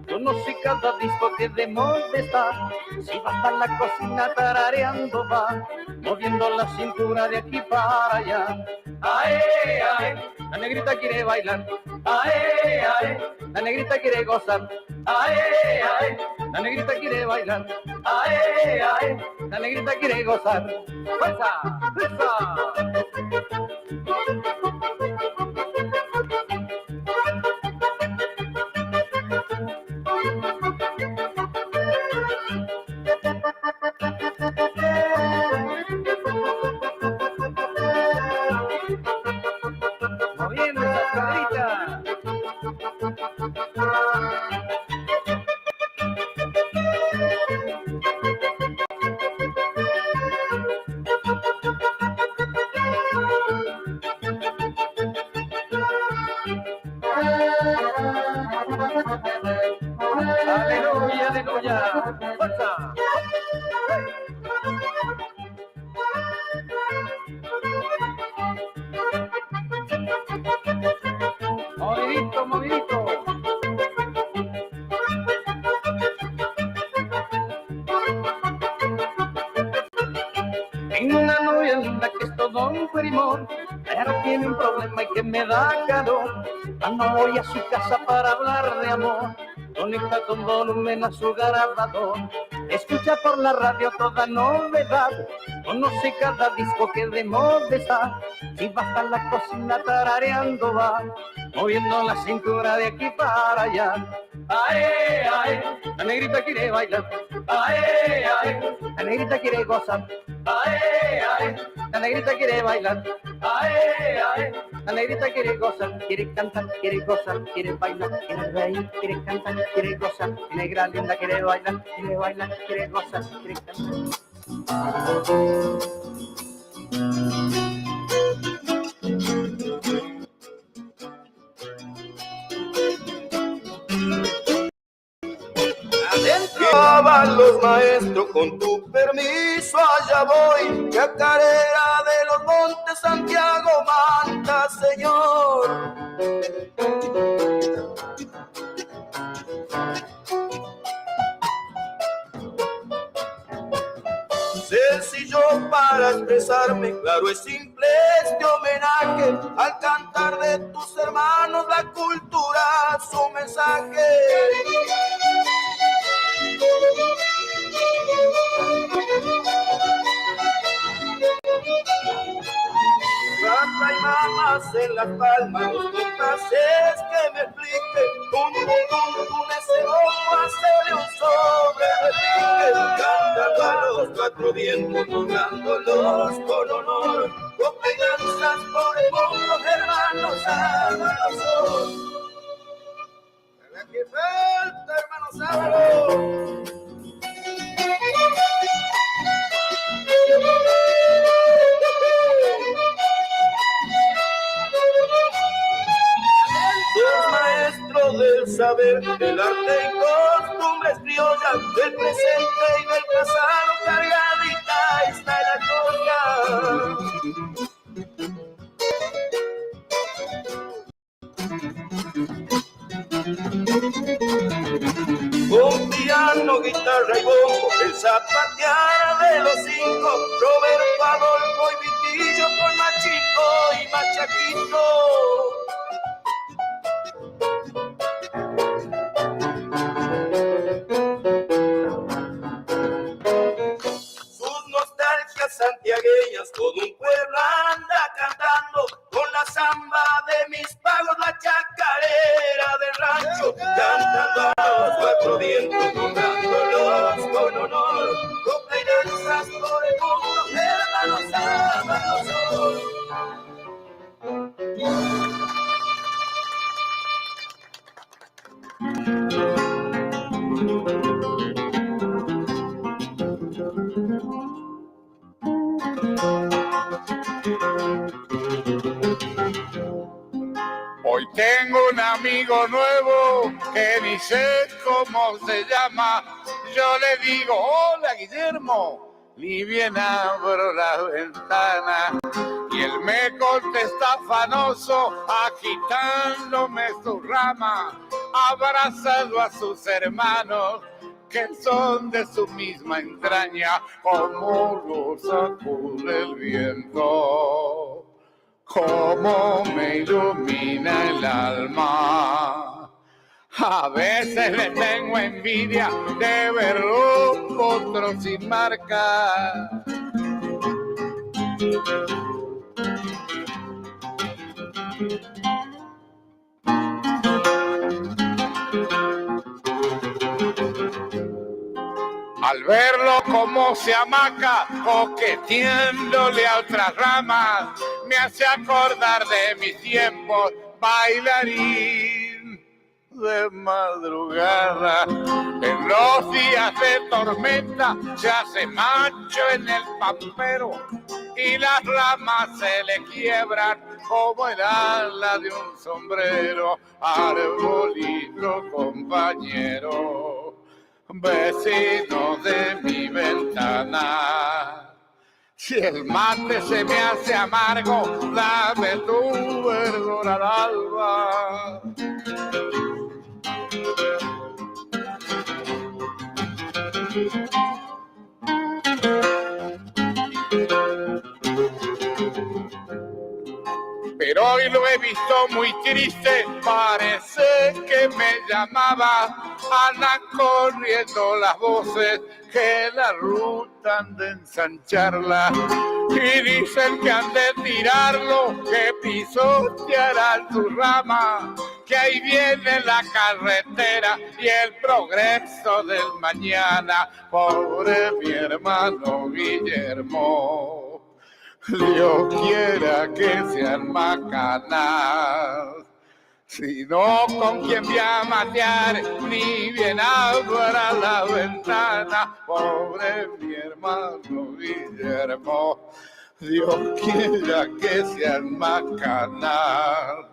conoce cada disco que de moda está. Si va a la cocina tarareando va, moviendo la cintura de aquí para allá. Ae, ae, la negrita quiere bailar. Ae, ae, la negrita quiere gozar. Ae, ae, la negrita quiere bailar. Ae, ae, la negrita quiere gozar. ¡Fuerza! ¡Fuerza! Moviendo esa caderita. Aleluya, aleluya. ¡Fuerza! Movidito, movidito. Tengo una novia linda que es todo un primor, pero tiene un problema y que me da calor. Cuando voy a su casa para hablar de amor, conecta con volumen a su grabador. Escucha por la radio toda novedad, conoce cada disco que de moda está. Si baja la cocina tarareando va, moviendo la cintura de aquí para allá. Ae, ae, la negrita quiere bailar. Ae, ae, la negrita quiere gozar. Ae, ae, la negrita quiere bailar. Ae, ae, la negrita quiere gozar, quiere cantar, quiere gozar, quiere bailar, quiere reír, quiere cantar, quiere gozar. Negra linda quiere bailar, quiere gozar, quiere cantar. Estaban los maestros con tu permiso allá voy, chacarera de los montes, Santiago manda, señor. Sencillo para expresarme, claro es simple este homenaje al cantar de tus hermanos, la cultura, su mensaje. Rata y mamas en las palmas, los compases que me explique, ese ojo, hacerle un sobre repique, cantando a los cuatro vientos, nombrándolos con honor, con venganzas por el mundo, hermanos, hermanos. ¡Que falta, hermanos, hermanos! Los maestros del saber, del arte y costumbres criollas, del presente y del pasado, cargadita está la con piano, guitarra y bombo, el zapatear de los cinco, Roberto, Adolfo y Vitillo con Machito y Machaquito. Sus nostalgias santiagueñas, todo un pueblo anda cantando con la zamba de mis pagos, la chacarera del rancho, cantando a los cuatro vientos, nombrándolos con honor, con danzas por el mundo, hermanos, hermanos. Hoy tengo un amigo nuevo que ni sé cómo se llama. Yo le digo, hola Guillermo, ni bien abro la ventana. Y él me contesta afanoso, agitándome su rama, abrazado a sus hermanos, que son de su misma entraña, como lo sacude el viento. Cómo me ilumina el alma. A veces le tengo envidia de ver un potro sin marca. Al verlo como se amaca, coqueteándole a otras ramas, me hace acordar de mis tiempos, bailarín de madrugada. En los días de tormenta se hace macho en el pampero y las ramas se le quiebran como el ala de un sombrero. Arbolito compañero, vecino de mi ventana, si el mate se me hace amargo, dame tu verdura al alba. Pero hoy lo he visto muy triste, parece que me llamaba. Andan corriendo las voces que la ruta han de ensancharla. Y dicen que han de tirarlo, que pisotearán su rama, que ahí viene la carretera y el progreso del mañana. Pobre mi hermano Guillermo, Dios quiera que sean macanas. Si no, ¿con quién voy a matear? Ni bien abra la ventana. Pobre mi hermano Guillermo, Dios quiera que sean macanas.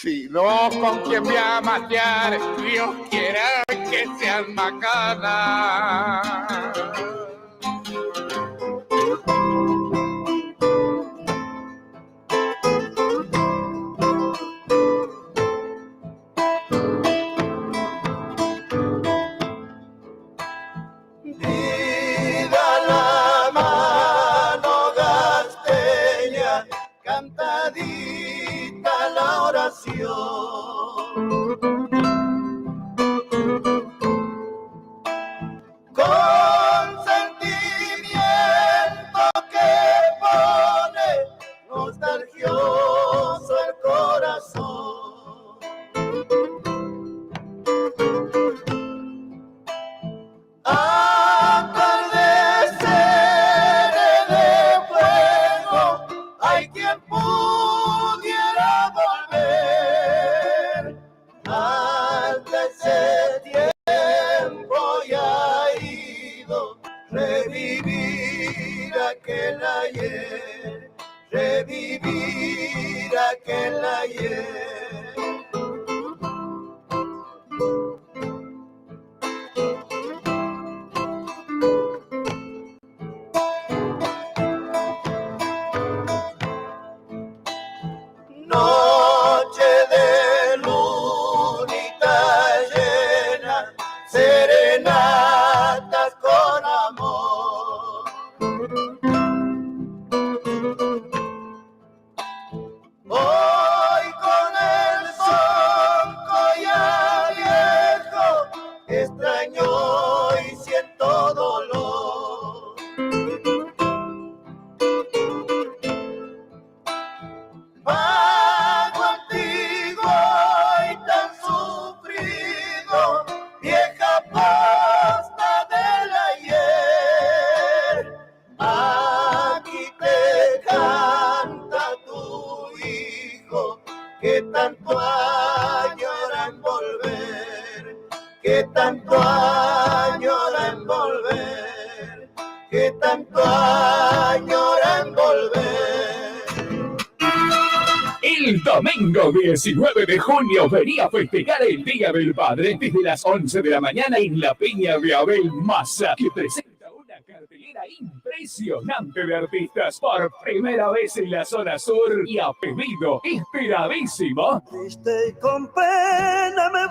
Si no, ¿con quién voy a matear? Dios quiera que sean macanas. Viva la mano gasteña, cantadita la oración. Con sentimiento que pone nostalgioso el corazón. Atardeceres de fuego, hay quien pudiera volver. Antes ese tiempo ya ido, revivir aquel ayer, revivir aquel ayer. Noche de lunita llena, serenatas con amor. Hoy con el sonco ya viejo, extraño y siento dolor. Vago antiguo y tan sufrido, vieja posta del ayer. Aquí te canta tu hijo, que tanto añora en volver, que tanto añora en volver, que tanto añora en volver. El domingo 19 de junio venía a festejar el Día del Padre desde las 11 de la mañana en la Peña de Abel Massa, que presenta una cartelera impresionante de artistas por primera vez en la zona sur y a pedido esperadísimo. Triste y con pena me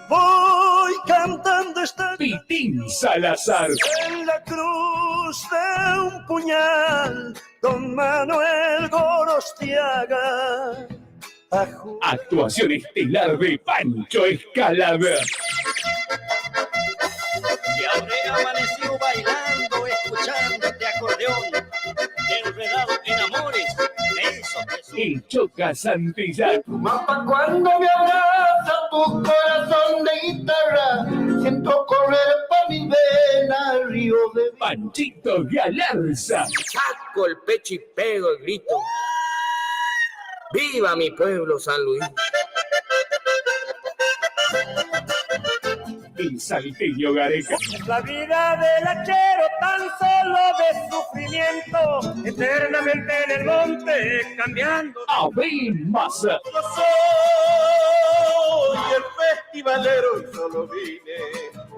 voy cantando esta Pitín Salazar. en la cruz de un puñal, don Manuel Gorostiaga. Actuación estelar de Pancho Escalada. Si habré amanecido bailando, escuchándote acordeón, enredado en amores, de esos que son. El Choca Santillán. Mapa, cuando me abraza tu corazón de guitarra, siento correr por mi vena río de Panchito Galarza. Saco el pecho y pego el grito. ¡Viva mi pueblo, San Luis! El salteño Gareca. La vida del hachero tan solo de sufrimiento, eternamente en el monte cambiando. Abel Massa. Yo soy el festivalero y solo vine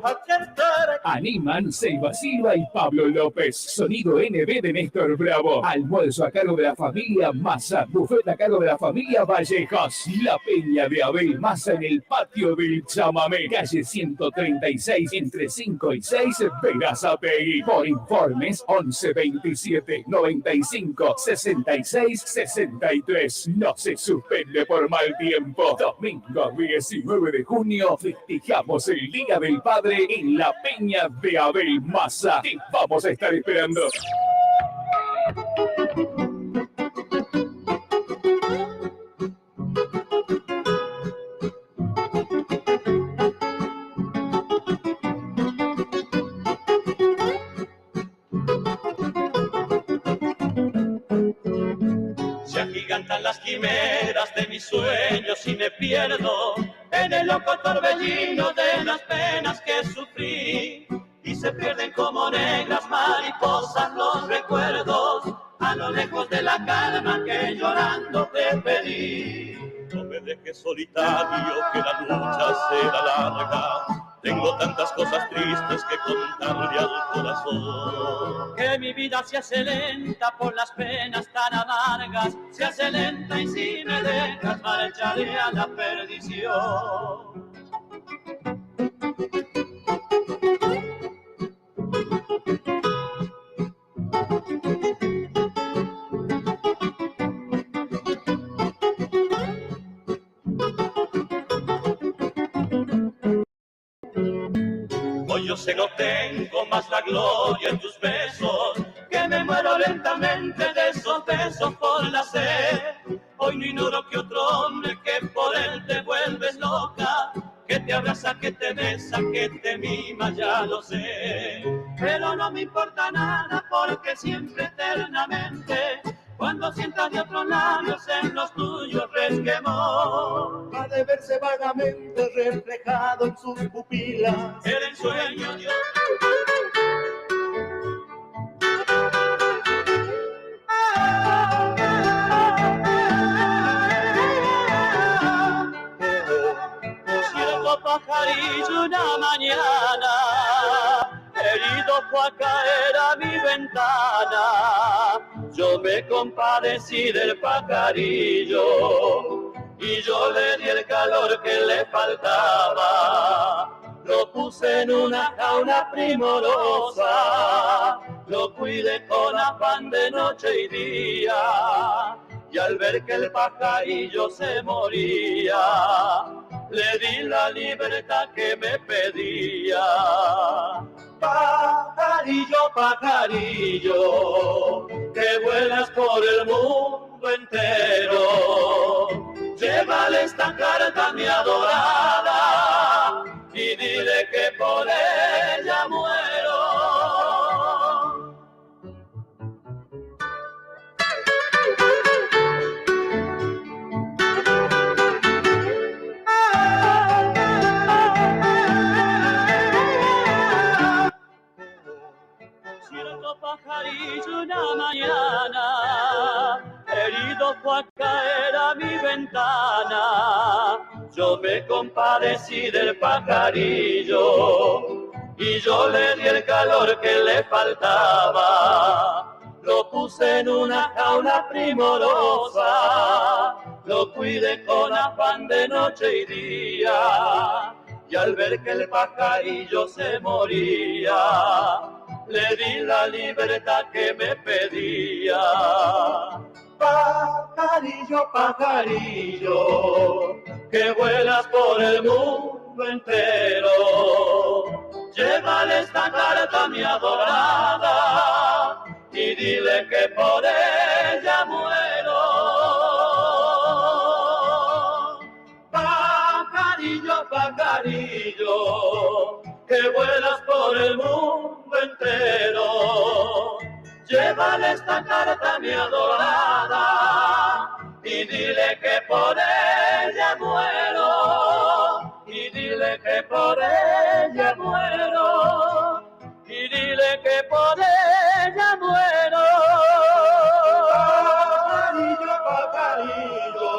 a cantar. Animan Seiba Silva y Pablo López. Sonido NB de Néstor Bravo. Almuerzo a cargo de la familia Massa. Buffet a cargo de la familia Vallejos. La Peña de Abel Massa en el patio del Chamamé. Calle 136 entre 5 y 6 Verazategui. Por informes 11 27 95 66 63. No se suspende por mal tiempo. Domingo 19 de junio festejamos el Día del Padre en la Peña de Abel Massa. Te vamos a estar esperando. Se agigantan las quimeras de mis sueños y me pierdo en el loco torbellino de las penas que sufrí. Y se pierden como negras mariposas los recuerdos a lo lejos de la calma que llorando te pedí. ti. No me dejes solitario, que la lucha será larga. Tengo tantas cosas tristes que contarle al corazón. Que mi vida se hace lenta por las penas tan amargas, se hace lenta y si me dejas marcharé a la perdición. Hoy yo sé no tengo más la gloria en tus besos, que me muero lentamente de esos besos por la sed. Hoy no ignoro que otro hombre que por él te vuelves loca, que te abraza, que te besa, que te mima, ya lo sé. Pero no me importa nada porque siempre eternamente, cuando sientas de otros labios en los tuyos resquemor, ha de verse vagamente reflejado en sus pupilas el ensueño de Cierto pajarillo una mañana, herido fue a caer a mi ventana. Yo me compadecí del pajarillo y yo le di el calor que le faltaba. Lo puse en una jaula primorosa, lo cuidé con afán de noche y día. Y al ver que el pajarillo se moría, le di la libertad que me pedía. Pajarillo, pajarillo, que vuelas por el mundo entero, llévale esta carta a mi adorada y dile que por ella muero. Cierto pajarillo una mañana, herido fue a caer a mi ventana. Yo me compadecí del pajarillo y yo le di el calor que le faltaba. Lo puse en una jaula primorosa, lo cuidé con afán de noche y día. Y al ver que el pajarillo se moría, le di la libertad que me pedía. Pajarillo, pajarillo, que vuelas por el mundo entero, llévale esta carta a mi adorada y dile que por ella muero. Pajarillo, pajarillo, que vuelas por el mundo entero, llévale esta carta a mi adorada y dile que por ella muero, y dile que por ella muero, y dile que por ella muero. Pajarillo, pajarillo.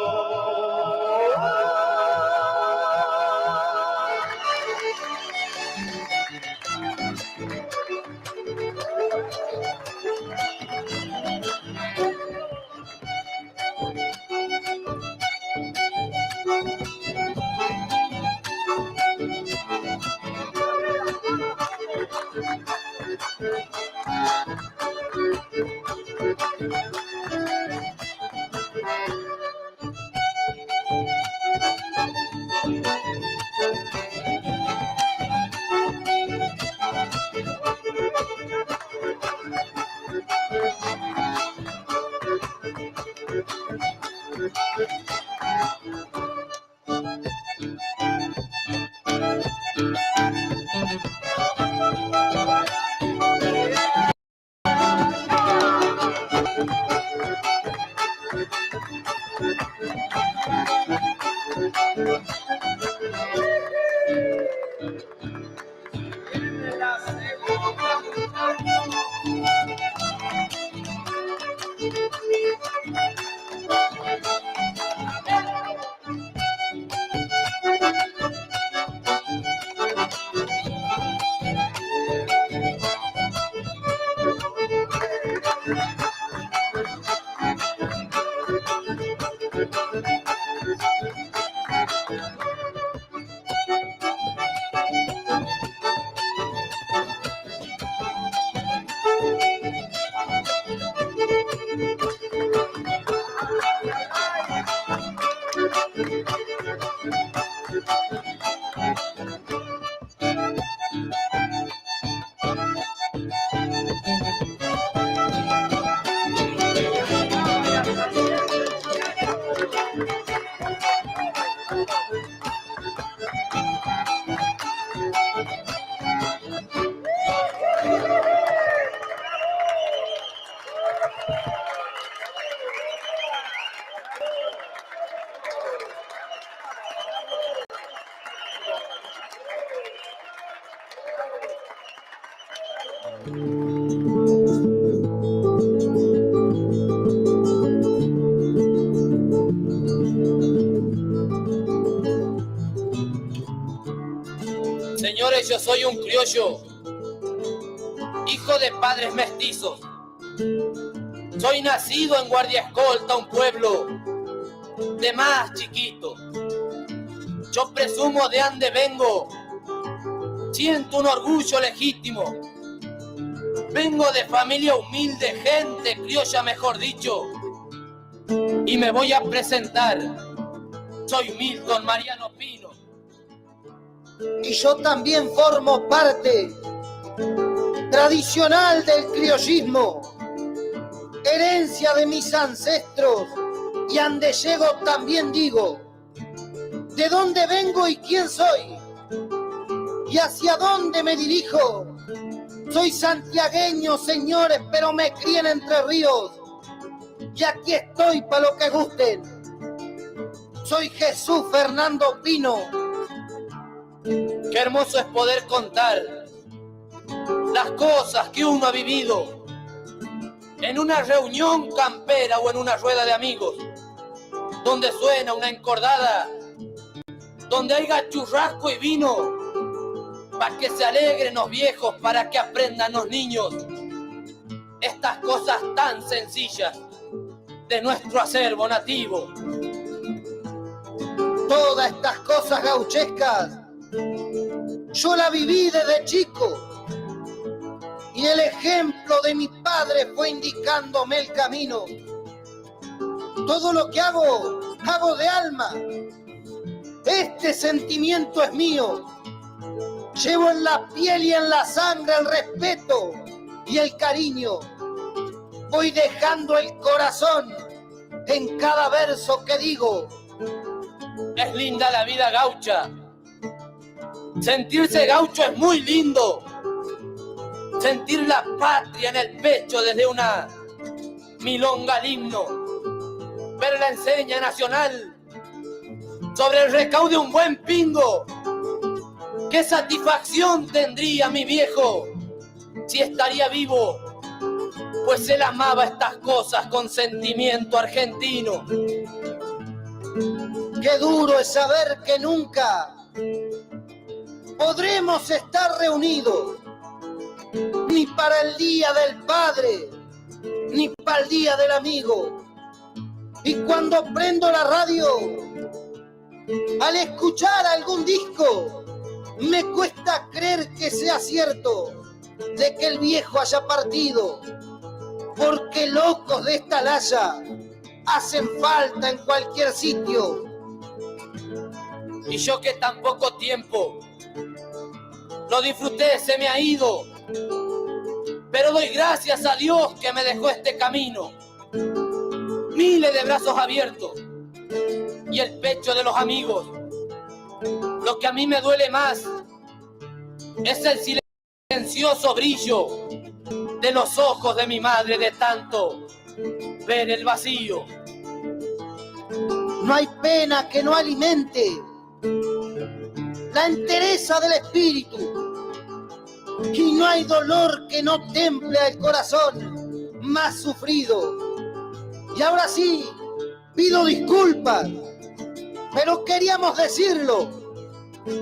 Señores, yo soy un criollo, hijo de padres mestizos. Soy nacido en Guardia Escolta, un pueblo de más chiquito. Yo presumo de ande vengo, siento un orgullo legítimo. Vengo de familia humilde, gente criolla mejor dicho, y me voy a presentar. Soy Milton Mariano Pino. Y yo también formo parte tradicional del criollismo, herencia de mis ancestros, y ande llego también digo de dónde vengo y quién soy y hacia dónde me dirijo. Soy santiagueño, señores, pero me crié en Entre Ríos y aquí estoy para lo que gusten. Soy Jesús Fernando Pino. Qué hermoso es poder contar las cosas que uno ha vivido en una reunión campera o en una rueda de amigos, donde suena una encordada, donde haya churrasco y vino, para que se alegren los viejos, para que aprendan los niños estas cosas tan sencillas de nuestro acervo nativo. Todas estas cosas gauchescas yo la viví desde chico y el ejemplo de mi padre fue indicándome el camino. Todo lo que hago de alma. Este sentimiento es mío. Llevo en la piel y en la sangre el respeto y el cariño. Voy dejando el corazón en cada verso que digo. Es linda la vida gaucha. Sentirse gaucho es muy lindo. Sentir la patria en el pecho desde una milonga al himno. Ver la enseña nacional sobre el recaudo de un buen pingo. ¿Qué satisfacción tendría mi viejo si estaría vivo? Pues él amaba estas cosas con sentimiento argentino. Qué duro es saber que nunca podremos estar reunidos, ni para el día del padre, ni para el día del amigo. Y cuando prendo la radio, al escuchar algún disco, me cuesta creer que sea cierto de que el viejo haya partido, porque locos de esta laya hacen falta en cualquier sitio. Y yo que tan poco tiempo lo disfruté, se me ha ido, pero doy gracias a Dios que me dejó este camino. Miles de brazos abiertos y el pecho de los amigos. Lo que a mí me duele más es el silencioso brillo de los ojos de mi madre de tanto ver el vacío. No hay pena que no alimente la entereza del espíritu, y no hay dolor que no temple al corazón más sufrido. Y ahora sí, pido disculpas, pero queríamos decirlo.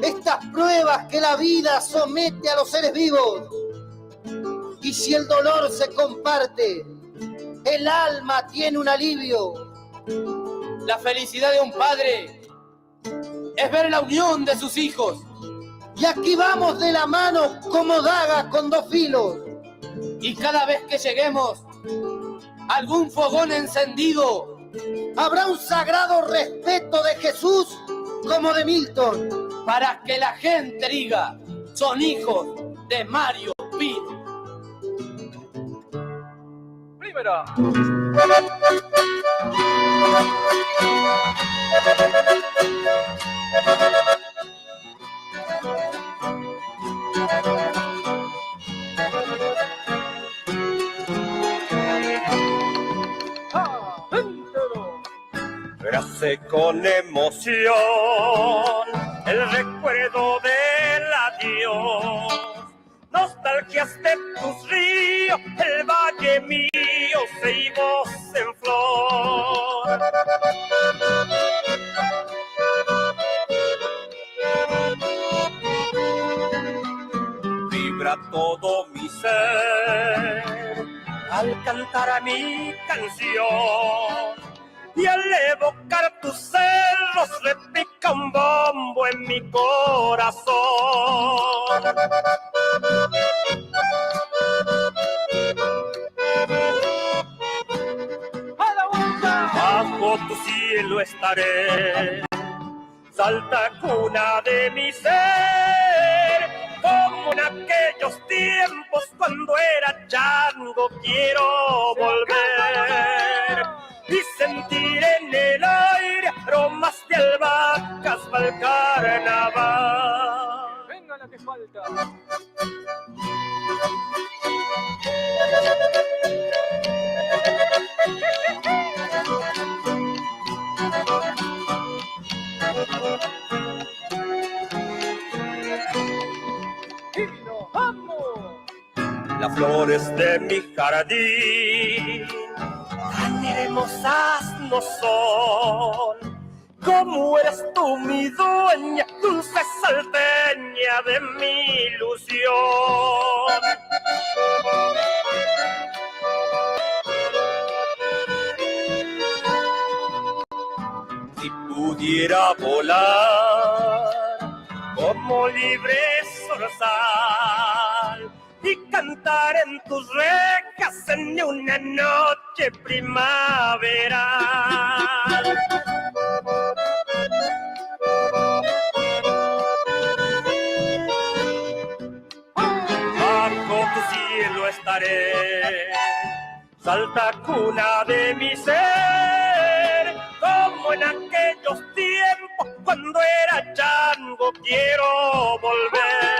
Estas pruebas que la vida somete a los seres vivos, y si el dolor se comparte, el alma tiene un alivio. La felicidad de un padre es ver la unión de sus hijos. Y aquí vamos de la mano como daga con dos filos. Y cada vez que lleguemos a algún fogón encendido, habrá un sagrado respeto de Jesús como de Milton, para que la gente diga, son hijos de Mario Pino. Primero. Trace con emoción el recuerdo del adiós, nostalgias de tus ríos, el valle mío, ceibos en flor. Vibra todo mi ser al cantar a mi canción. Y al evocar tus cerros repica un bombo en mi corazón. Bajo tu cielo estaré, salta cuna de mi ser, como en aquellos tiempos cuando era chango quiero volver. Y sentir en el aire aromas de albahacas para el carnaval. Venga la que falta. Y nos vamos. Las flores de mi jardín tan hermosas no son, como eres tú mi dueña, dulce salteña de mi ilusión. Si pudiera volar como libre zorzal y cantar en tus rejas en una noche primaveral. Bajo tu cielo estaré, salta cuna de mi ser, como en aquellos tiempos cuando era chango quiero volver.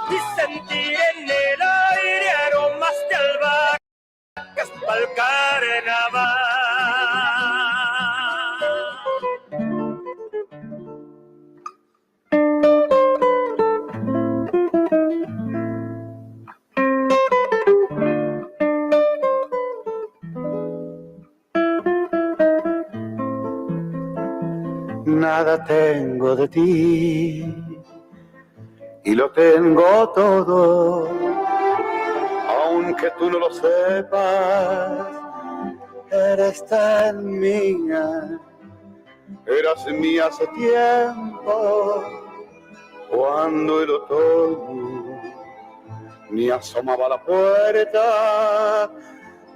Y sentir en el aire aromas de albahacas pa'l carnaval. Nada tengo de ti y lo tengo todo, aunque tú no lo sepas, eres tan mía, eras mía hace tiempo, cuando el otoño ni asomaba a la puerta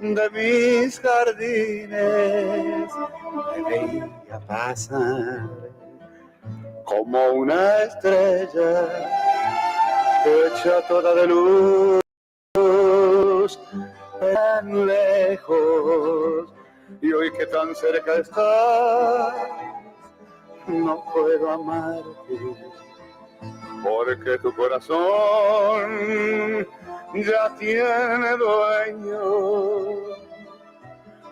de mis jardines, me veía pasar como una estrella hecha toda de luz, tan lejos, y hoy que tan cerca estás, no puedo amarte, porque tu corazón ya tiene dueño.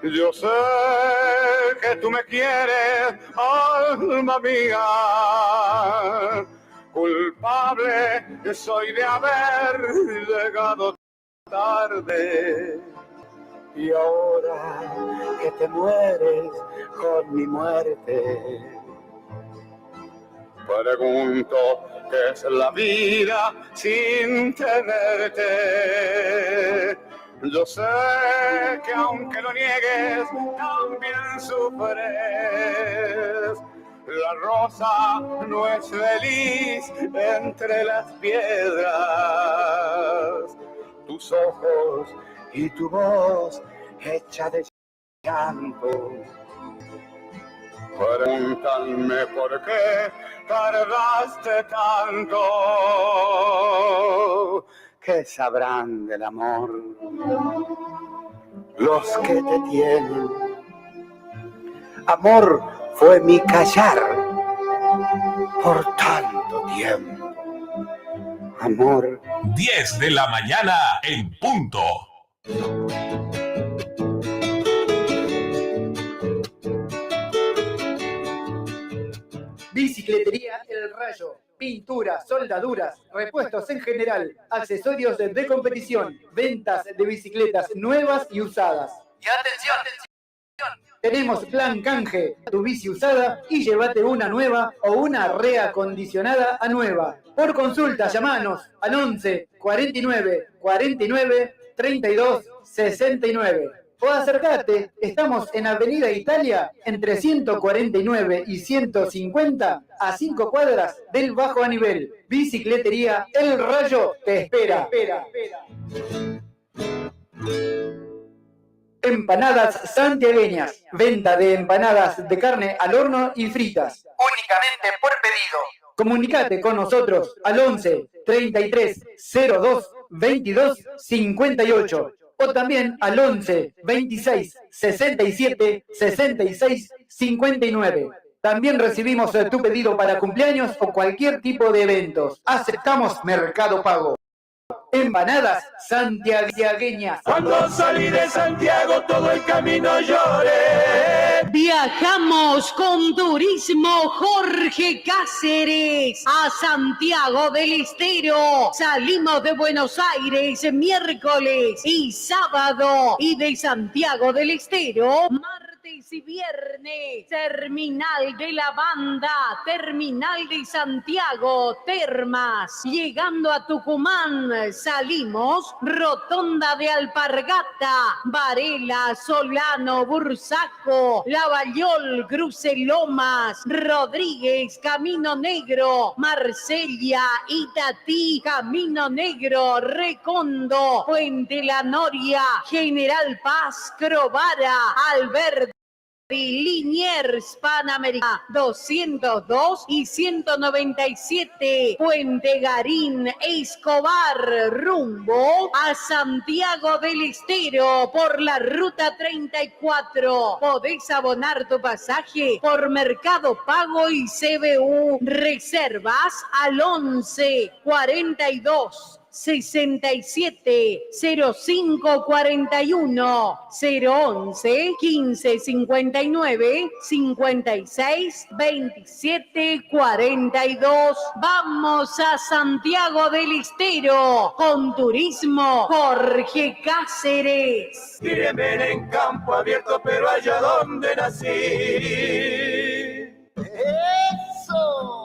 Yo sé que tú me quieres, alma mía, culpable soy de haber llegado tarde. Y ahora que te mueres con mi muerte, pregunto qué es la vida sin tenerte. Yo sé que aunque lo niegues, también sufres. La rosa no es feliz entre las piedras. Tus ojos y tu voz hecha de llanto. Pregúntame por qué tardaste tanto. ¿Qué sabrán del amor los que te tienen? Amor fue mi callar por tanto tiempo. Amor. 10 de la mañana en punto. Bicicletería El Rayo. Pintura, soldaduras, repuestos en general, accesorios de competición, ventas de bicicletas nuevas y usadas. Y atención, Tenemos plan canje, tu bici usada y llévate una nueva o una reacondicionada a nueva. Por consulta, llamanos al 11 49 49 32 69. O acercate, estamos en Avenida Italia, entre 149 y 150, a 5 cuadras del Bajo a Nivel. Bicicletería El Rayo te espera. Empanadas santiagueñas. Venta de empanadas de carne al horno y fritas. únicamente por pedido. Comunicate con nosotros al 11 33 02 22 58 o también al 11 26 67 66 59. También recibimos tu pedido para cumpleaños o cualquier tipo de eventos. Aceptamos Mercado Pago. Empanadas santiagueñas. Cuando salí de Santiago todo el camino lloré. Viajamos con Turismo Jorge Cáceres a Santiago del Estero. Salimos de Buenos Aires miércoles y sábado y de Santiago del Estero martes y viernes. Terminal de la Banda, Terminal de Santiago, Termas. Llegando a Tucumán, salimos Rotonda de Alpargata, Varela, Solano, Bursaco, Lavallol, Crucelomas, Rodríguez, Camino Negro, Marsella, Itatí, Camino Negro, Recondo, Puente La Noria, General Paz, Crovara, Alberti, Liniers, Panamericana 202 y 197, Puente Garín, Escobar, rumbo a Santiago del Estero por la ruta 34. Podés abonar tu pasaje por Mercado Pago y CBU. Reservas al 11 42 67 05 41 011 15 59 56 27 42. Vamos a Santiago del Estero con Turismo Jorge Cáceres. Tírenme en campo abierto, pero allá donde nací. ¡Eso!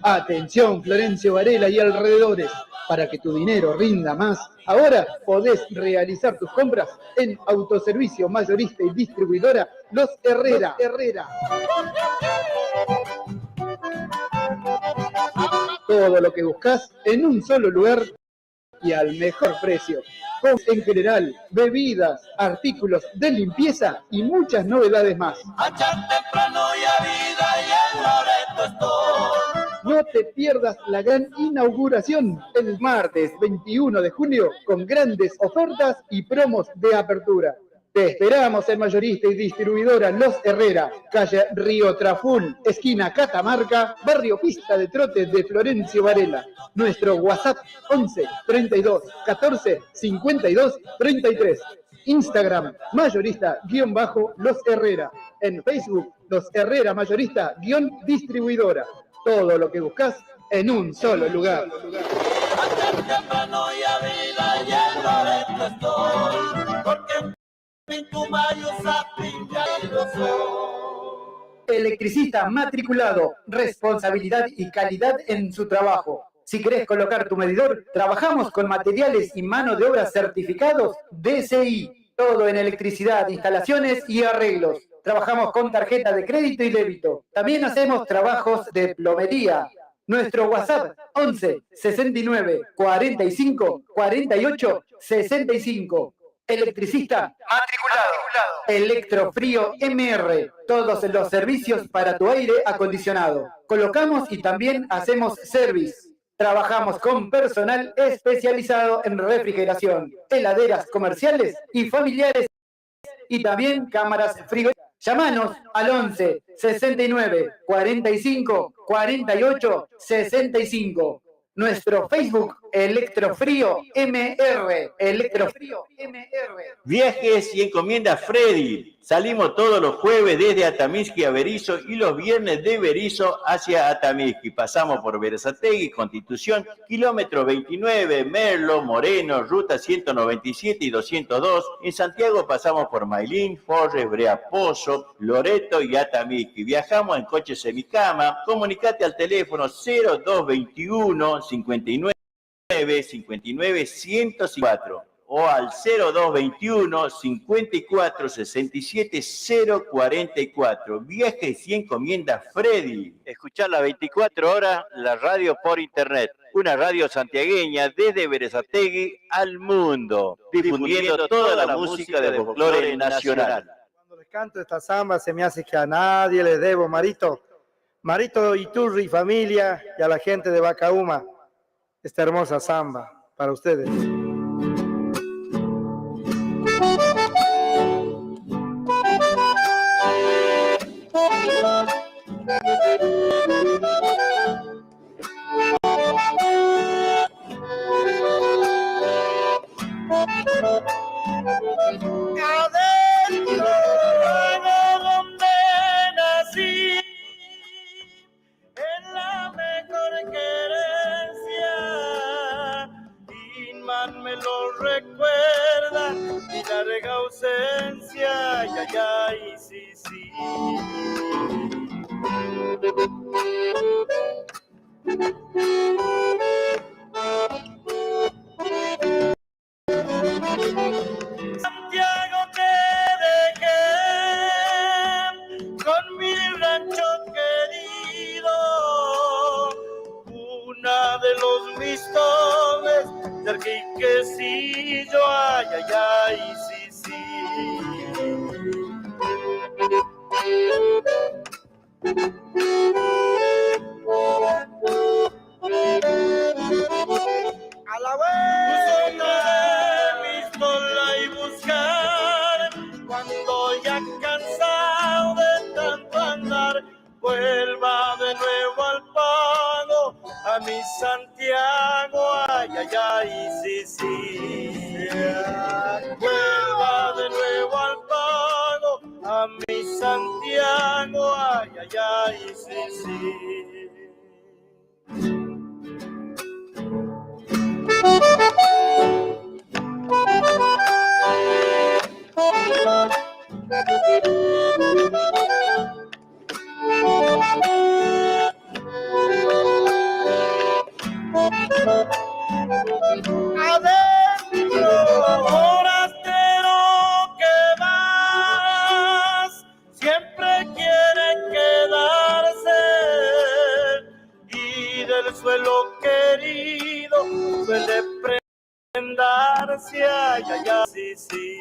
Atención Florencio Varela y alrededores, para que tu dinero rinda más, ahora podés realizar tus compras en Autoservicio Mayorista y Distribuidora Los Herrera. Todo lo que buscás en un solo lugar y al mejor precio. En general, bebidas, artículos de limpieza y muchas novedades más. Allá temprano y a vida y en Loreto estoy. No te pierdas la gran inauguración el martes 21 de junio con grandes ofertas y promos de apertura. Te esperamos en Mayorista y Distribuidora Los Herrera, calle Río Trafún, esquina Catamarca, barrio Pista de Trote de Florencio Varela. Nuestro WhatsApp 11 32 14 52 33. Instagram Mayorista-Los Herrera. En Facebook Los Herrera Mayorista-Distribuidora. Todo lo que buscas en un solo lugar. Electricista matriculado, responsabilidad y calidad en su trabajo. Si querés colocar tu medidor, trabajamos con materiales y mano de obra certificados DCI. Todo en electricidad, instalaciones y arreglos. Trabajamos con tarjeta de crédito y débito. También hacemos trabajos de plomería. Nuestro WhatsApp 11 69 45 48 65. Electricista matriculado. Electrofrío MR. Todos los servicios para tu aire acondicionado. Colocamos y también hacemos service. Trabajamos con personal especializado en refrigeración, heladeras comerciales y familiares y también cámaras frigoríficas. Llámanos al 11 69 45 48 65. Nuestro Facebook, Electrofrío MR. Electrofrío MR. Viajes y encomiendas Freddy. Salimos todos los jueves desde Atamisqui a Berisso y los viernes de Berisso hacia Atamisqui. Pasamos por Berazategui, Constitución, kilómetro 29, Merlo, Moreno, ruta 197 y 202. En Santiago pasamos por Mailín, Forres, Breaposo, Loreto y Atamisqui. Viajamos en coche semicama. Comunicate al teléfono 0221 59 59 104 o al 0221 54 67 044. Viajes y encomiendas Freddy. Escuchar las 24 horas la radio por internet. Una radio santiagueña desde Berazategui al mundo, difundiendo toda la música de folclore nacional. Cuando les canto esta samba se me hace que a nadie le debo, Marito. Marito Iturri y familia y a la gente de Vacauma. Esta hermosa samba para ustedes. Adentro, donde nací, en la mejor querencia, Inman me lo recuerda, mi larga ausencia, ay, ay, ay, sí, sí. Santiago te dejé con mi rancho querido, una de los mistones del Quiquecillo, ay, ay, ay, sí, sí. A la vez de pistola y buscar, cuando ya cansado de tanto andar, vuelva de nuevo al pago, a mi Santiago, ay, ay, ay, sí, sí. Vuelva de nuevo al pago, a mi Santiago, ay, ay, ay, sí, sí. Adentro, forastero que vas, siempre quiere quedarse y del suelo querido suele prendarse, ay, ay, ay, sí, sí.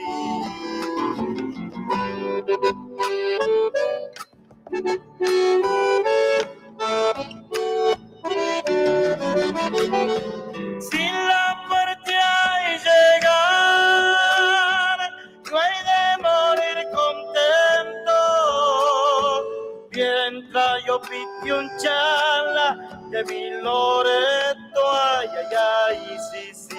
Sin la muerte hay llegar, no hay de morir contento, mientras yo pite un chala de mi Loreto, ay, ay, ay, sí, sí.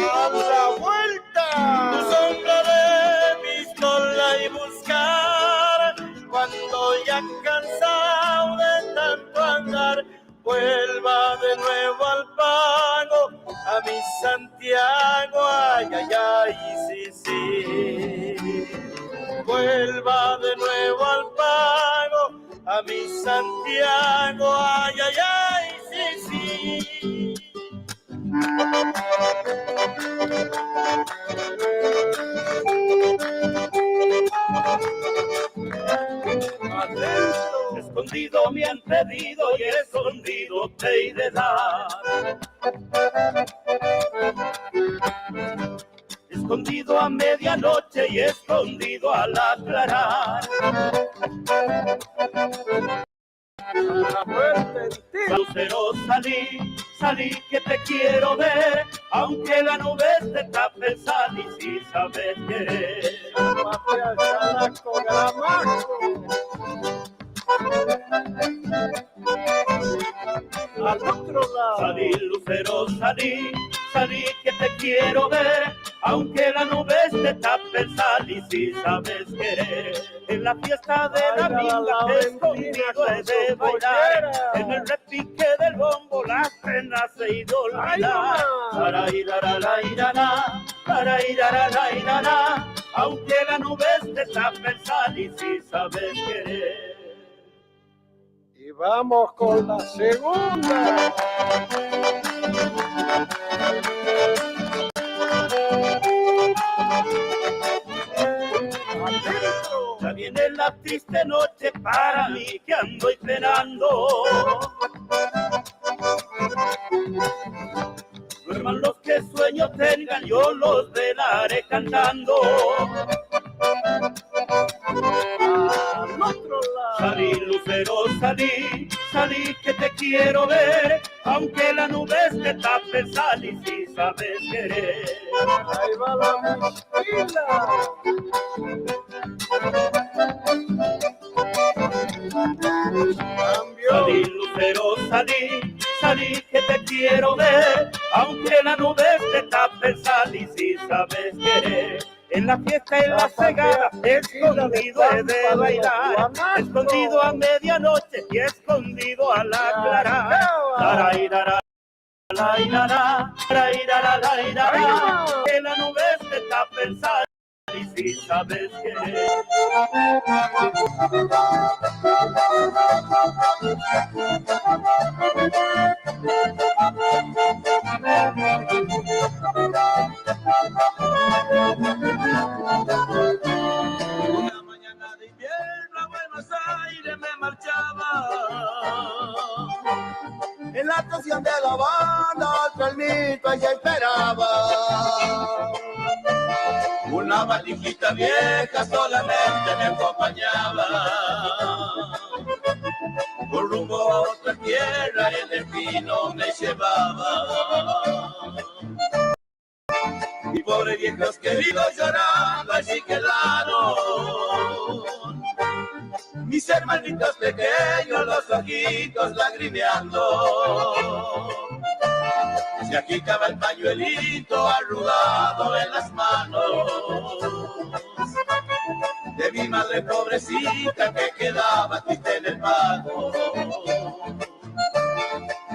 A la vuelta, tu sombra de pistola y buscar, cuando ya cansado de tanto andar, vuelva de nuevo al pago, sí. Vuelva de nuevo al pago, a mi Santiago, ay, ay, ay, sí, sí. Adentro, escondido me han pedido y escondido te he de dar. Escondido a medianoche y escondido al aclarar. Lucero, salí que te quiero ver, aunque la nube te tape, salí si sabes querer. Al otro lado. Salí, Lucero, salí que te quiero ver, aunque la nube te tape, salí si sabes querer. En la fiesta de la minga escondido he de bailar, en el repique del bombo las penas se he ido olvidar. Para ir a la, aunque la nube te tape, salí si sabes querer. Y vamos con la segunda. Ya viene la triste noche para mí que ando esperando. Duerman los que sueños tengan, yo los velaré cantando. Al otro lado. Salí, Lucero, salí que te quiero ver, aunque la nube te tape, salí si sabes querer. Ahí va la mochila. Salí, Lucero, salí que te quiero ver, aunque la nube te tape, salí si sabes querer. En la fiesta, en la cegada, escondido he de bailar, escondido a medianoche y escondido al aclarar. Que la nube te tape, salí si sabes querer. Una mañana de invierno a Buenos Aires me marchaba. En la estación de La Habana, otro almito allá esperaba. Una valijita vieja solamente me acompañaba. Por rumbo a otra tierra el destino me llevaba. Y pobres viejos queridos llorando allí quedaron. Mis hermanitos pequeños, los ojitos lagrimeando. Se agitaba el pañuelito arrugado en las manos de mi madre pobrecita que quedaba triste en el pago.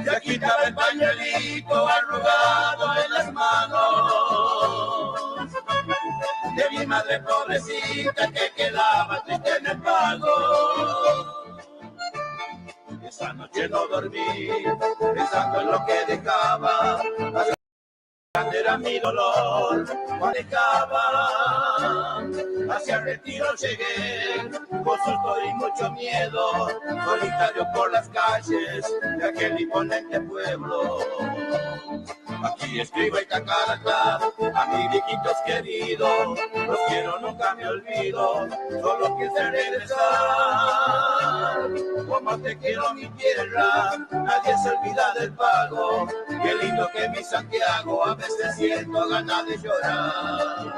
Se agitaba el pañuelito arrugado en las manos de mi madre pobrecita que quedaba triste en el pago. Esa noche no dormí, pensando en lo que dejaba. Era mi dolor, manejaba. Hacia el retiro llegué, con susto y mucho miedo, solitario por las calles de aquel imponente pueblo. Aquí escribo esta carta a mis viejitos queridos, los quiero, nunca me olvido, solo quise regresar. Como te quiero mi tierra, nadie se olvida del pago, qué lindo que mi Santiago, a veces siento ganas de llorar.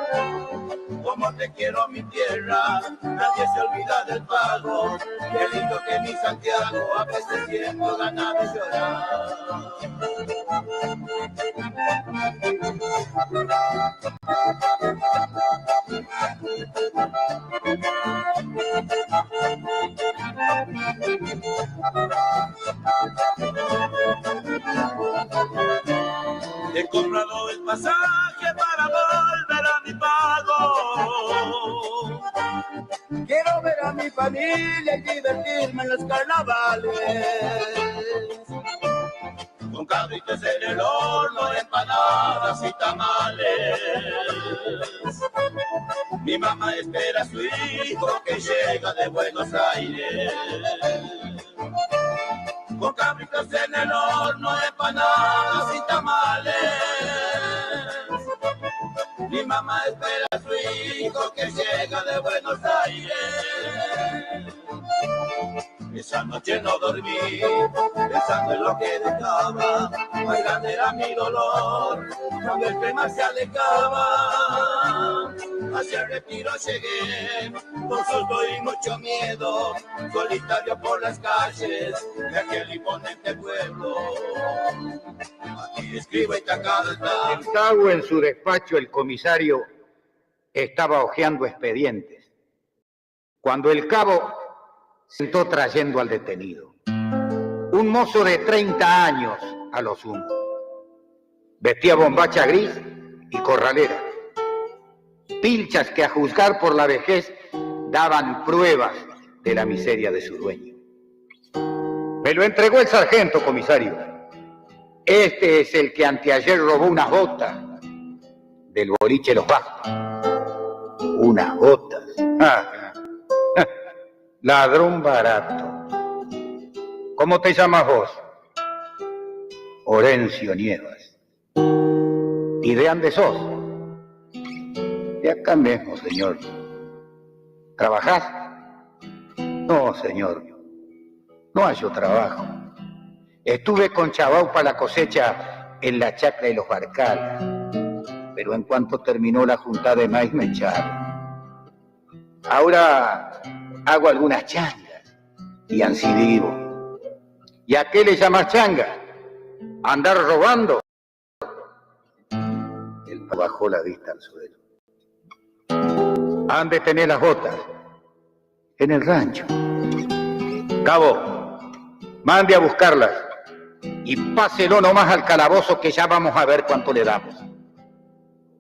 Como te quiero mi tierra, nadie se olvida del pago, qué lindo que mi Santiago, a veces siento ganas de llorar. He comprado el pasaje para volver a mi pago. Quiero ver a mi familia y divertirme en los carnavales. Con cabritos en el horno, empanadas y tamales. Mi mamá espera a su hijo que llega de Buenos Aires. Con cabritos en el horno, empanadas y tamales. Mi mamá espera a su hijo que llega de Buenos Aires. Esa noche no dormí, pensando en lo que dejaba. Más grande era mi dolor, cuando el tren se alejaba. Hacia el retiro llegué, con susto y mucho miedo, solitario por las calles de aquel imponente pueblo. Aquí escribo esta carta. Sentado en su despacho, el comisario estaba hojeando expedientes, cuando el cabo se sentó trayendo al detenido. Un mozo de 30 años a lo sumo. Vestía bombacha gris y corralera. Pilchas que a juzgar por la vejez daban pruebas de la miseria de su dueño. Me lo entregó el sargento, comisario. Este es el que anteayer robó unas botas del boliche Los Bajos. Unas botas. Ladrón barato. ¿Cómo te llamas vos? Orencio Nievas. ¿Y de dónde sos? De acá mismo, señor. ¿Trabajás? No, señor. No hallo trabajo. Estuve con Chabau para la cosecha en la chacra de los Barcal, pero en cuanto terminó la juntada de maíz me echaron. Ahora hago algunas changas y ansí vivo. ¿Y a qué le llamas changa? ¿Andar robando? Él bajó la vista al suelo. ¿Ande tener las botas? En el rancho. Cabo, mande a buscarlas y páselo nomás al calabozo que ya vamos a ver cuánto le damos.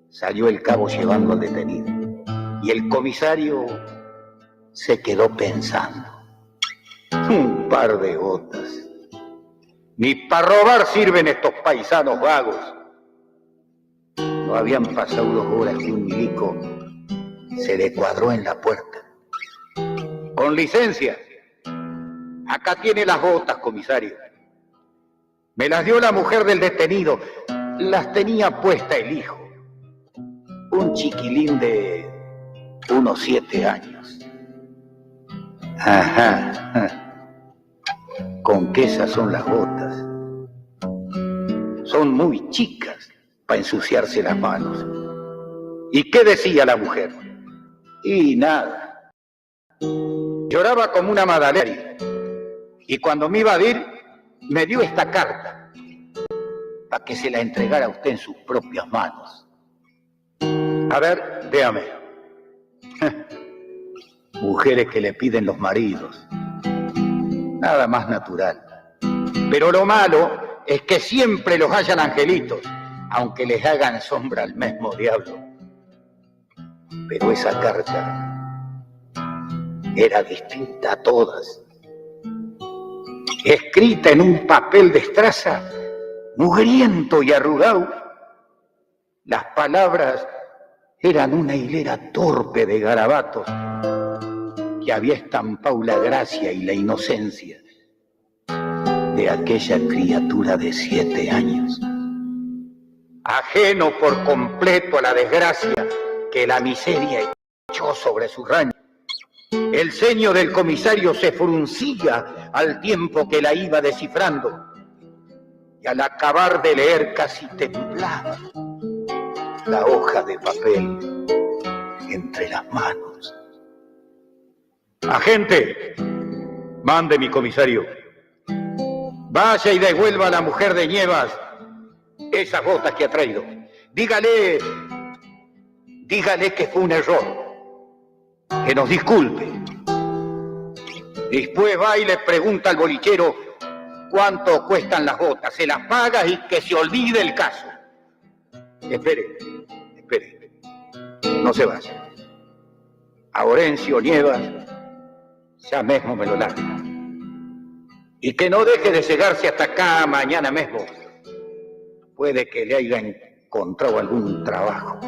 Salió el cabo llevando al detenido y el comisario se quedó pensando. Un par de botas. Ni para robar sirven estos paisanos vagos. No habían pasado 2 horas que un milico se le cuadró en la puerta. Con licencia. Acá tiene las botas, comisario. Me las dio la mujer del detenido. Las tenía puesta el hijo. Un chiquilín de unos 7 años. Ajá. ¿Con qué esas son las botas? Son muy chicas para ensuciarse las manos. ¿Y qué decía la mujer? Y nada. Lloraba como una magdalena. Y cuando me iba a ir, me dio esta carta para que se la entregara a usted en sus propias manos. A ver, véame. Mujeres que le piden los maridos. Nada más natural. Pero lo malo es que siempre los hayan angelitos, aunque les hagan sombra al mismo diablo. Pero esa carta era distinta a todas. Escrita en un papel de estraza, mugriento y arrugado, las palabras eran una hilera torpe de garabatos que había estampado la gracia y la inocencia de aquella criatura de 7 años, ajeno por completo a la desgracia que la miseria echó sobre su rancho. El ceño del comisario se fruncía al tiempo que la iba descifrando, y al acabar de leer casi temblaba la hoja de papel entre las manos. Agente, mande mi comisario. Vaya y devuelva a la mujer de Nievas esas botas que ha traído. Dígale que fue un error, que nos disculpe. Después va y le pregunta al bolichero cuánto cuestan las botas, se las paga y que se olvide el caso. Espere, no se vaya. A Orencio Nievas ya mismo me lo larga. Y que no deje de llegarse hasta acá mañana mismo. Puede que le haya encontrado algún trabajo.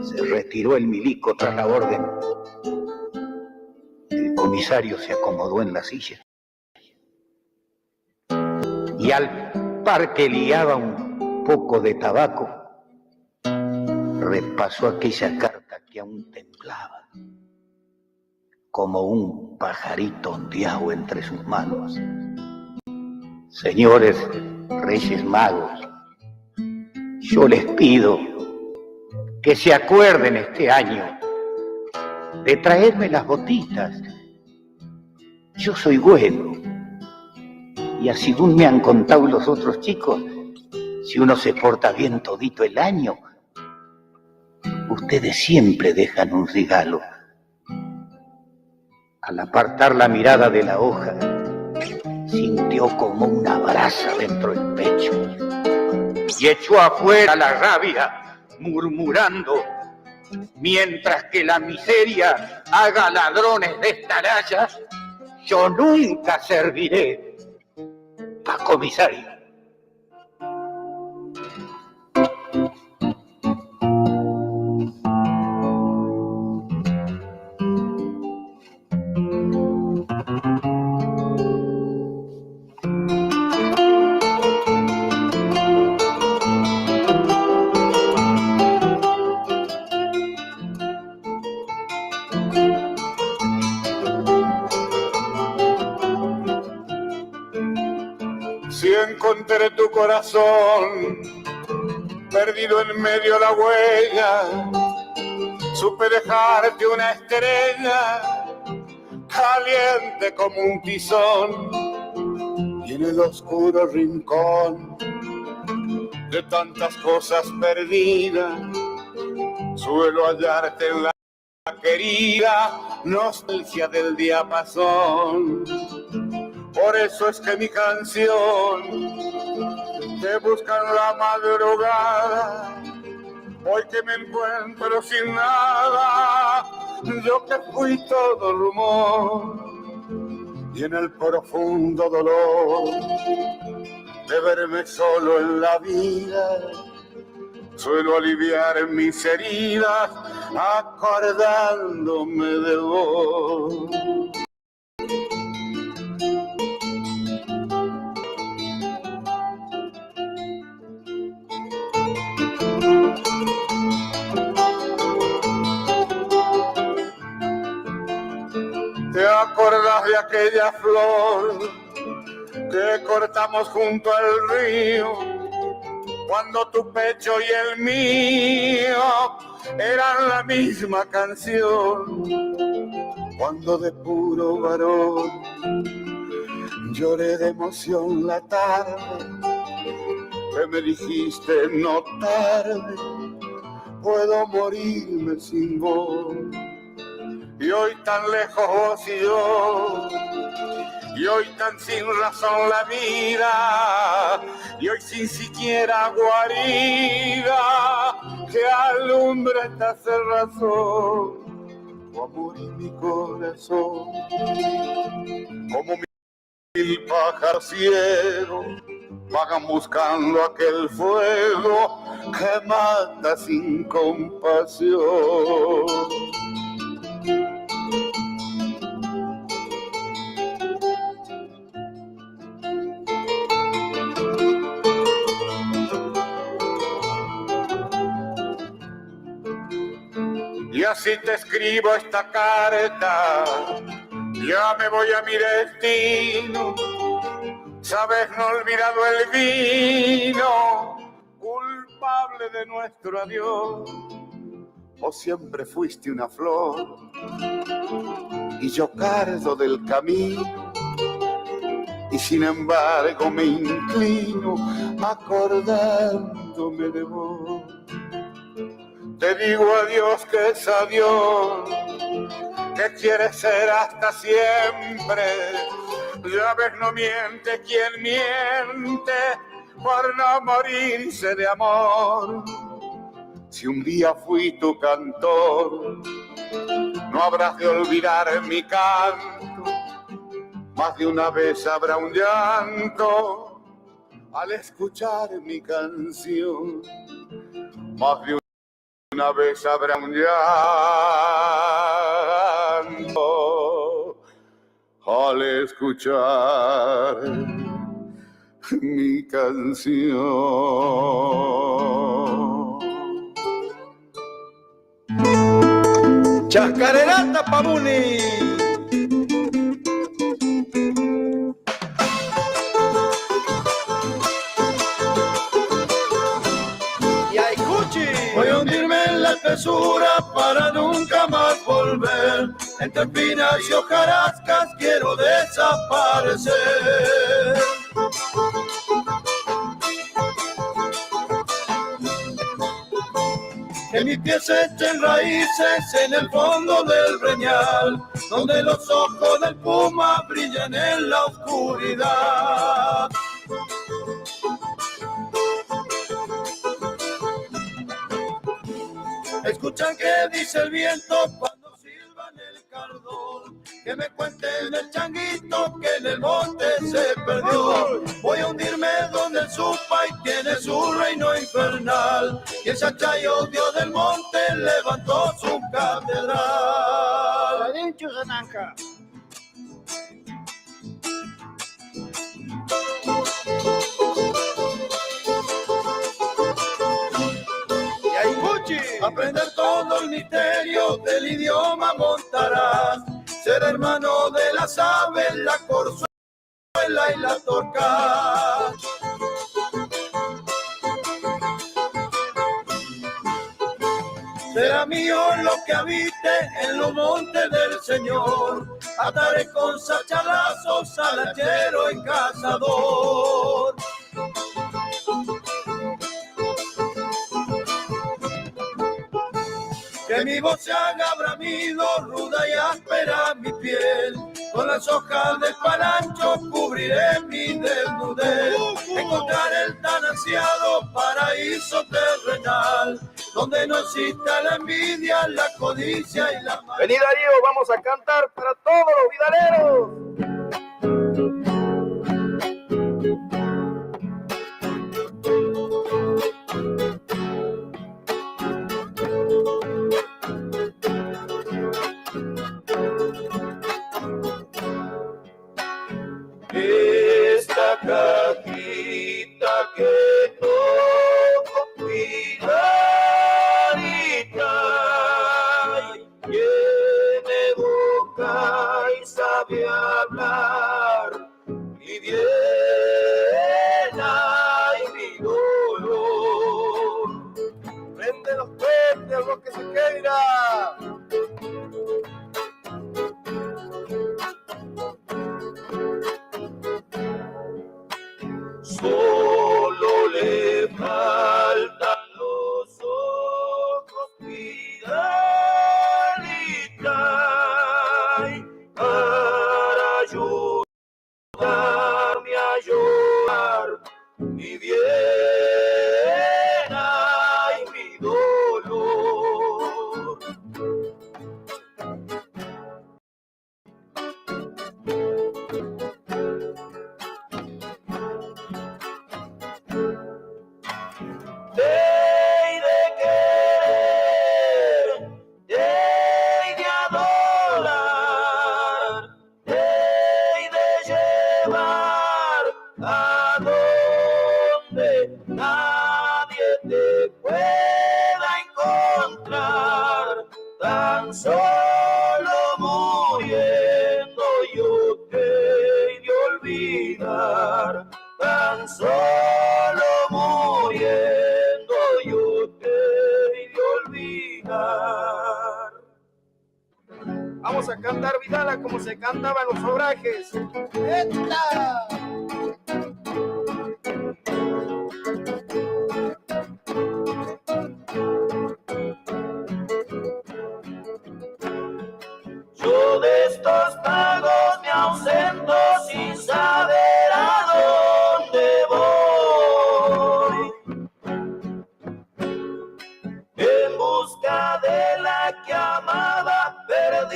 Se retiró el milico tras la orden. El comisario se acomodó en la silla. Y al par que liaba un poco de tabaco, repasó aquella carta que aún temblaba, como un pajarito ondeado entre sus manos. Señores Reyes Magos, yo les pido que se acuerden este año de traerme las botitas. Yo soy bueno, y así según me han contado los otros chicos, si uno se porta bien todito el año, ustedes siempre dejan un regalo. Al apartar la mirada de la hoja, sintió como una brasa dentro del pecho y echó afuera la rabia, murmurando: mientras que la miseria haga ladrones de esta raya, yo nunca serviré pa' comisario. Si encontré tu corazón perdido en medio de la huella, supe dejarte una estrella caliente como un tizón, y en el oscuro rincón de tantas cosas perdidas suelo hallarte en la querida nostalgia del diapasón. Por eso es que mi canción te busca en la madrugada, hoy que me encuentro sin nada, yo que fui todo rumor, y en el profundo dolor de verme solo en la vida, suelo aliviar mis heridas acordándome de vos. ¿Te acordás de aquella flor que cortamos junto al río? Cuando tu pecho y el mío eran la misma canción. Cuando de puro varón lloré de emoción la tarde que me dijiste no tarde, puedo morirme sin vos. Y hoy tan lejos vos y yo, y hoy tan sin razón la vida, y hoy sin siquiera guarida que alumbra esta cerrazón, tu amor y mi corazón, como mil pájaros ciegos vagan buscando aquel fuego que mata sin compasión. Y así te escribo esta carta, ya me voy a mi destino. Sabes, no he olvidado el vino, culpable de nuestro adiós. Vos siempre fuiste una flor y yo cardo del camino, y sin embargo me inclino acordándome de vos. Te digo adiós que es adiós, que quieres ser hasta siempre. Ya ves, no miente quien miente por no morirse de amor. Si un día fui tu cantor, no habrás de olvidar mi canto. Más de una vez habrá un llanto al escuchar mi canción. Más de una vez habrá un llanto al escuchar mi canción. Chascarerata Pabuni. Voy a hundirme en la espesura para nunca más volver. Entre espinas y hojarascas quiero desaparecer. Que mis pies echen raíces en el fondo del breñal, donde los ojos del puma brillan en la oscuridad. Escuchan que dice el viento cuando silban el cardón, que me cuenten el changuito que en el monte se perdió. Voy a hundirme donde el Supay tiene su reino infernal, y el Chachayo, Dios del monte, levantó su catedral. Aprender todo el misterio del idioma montarás, ser hermano de las aves, la corzuela y la torca. Será mío lo que habite en los montes del Señor, ataré con sachalazos al hachero y cazador. Que mi voz se haga bramido, ruda y áspera mi piel. Con las hojas del palancho cubriré mi desnudez. Encontrar el tan ansiado paraíso terrenal, donde no exista la envidia, la codicia y la maldad. Vení Darío, vamos a cantar para todos los vidaleros. Esta cajita que toco cuidadita, tiene boca y sabe hablar, mi viena y mi dolor. Prende los puentes, lo que se queira. Solo le faltan los ojos, Vidalita, para ayudarme a llorar mi viena y mi dolor. Solo muriendo yo te he de olvidar, tan solo muriendo yo te he de olvidar. Vamos a cantar Vidala como se cantaban los obrajes. ¡Esta! Yo de estos pagos me ausento sin saber a dónde voy, en busca de la que amaba perdida.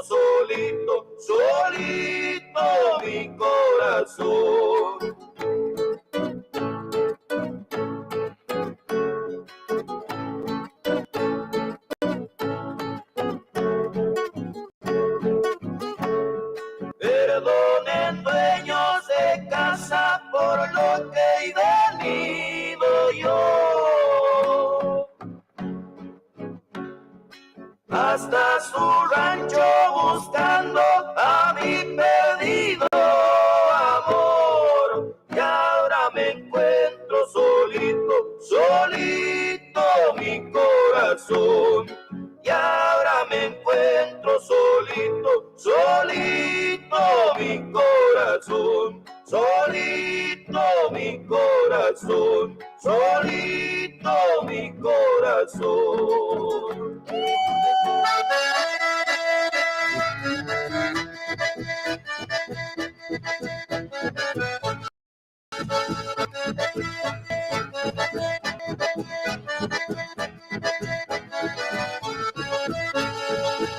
solito, solito mi corazón. Perdonen dueños de casa por lo que he venido yo hasta su rancho buscando a mi perdido amor, y ahora me encuentro solito, solito mi corazón, y ahora me encuentro solito, solito mi corazón, solito mi corazón, solito mi corazón.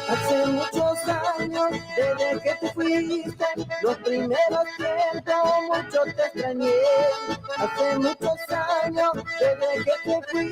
Hace muchos años, desde que te fuiste, los primeros tiempos mucho te extrañé. Hace muchos años, desde que te fuiste.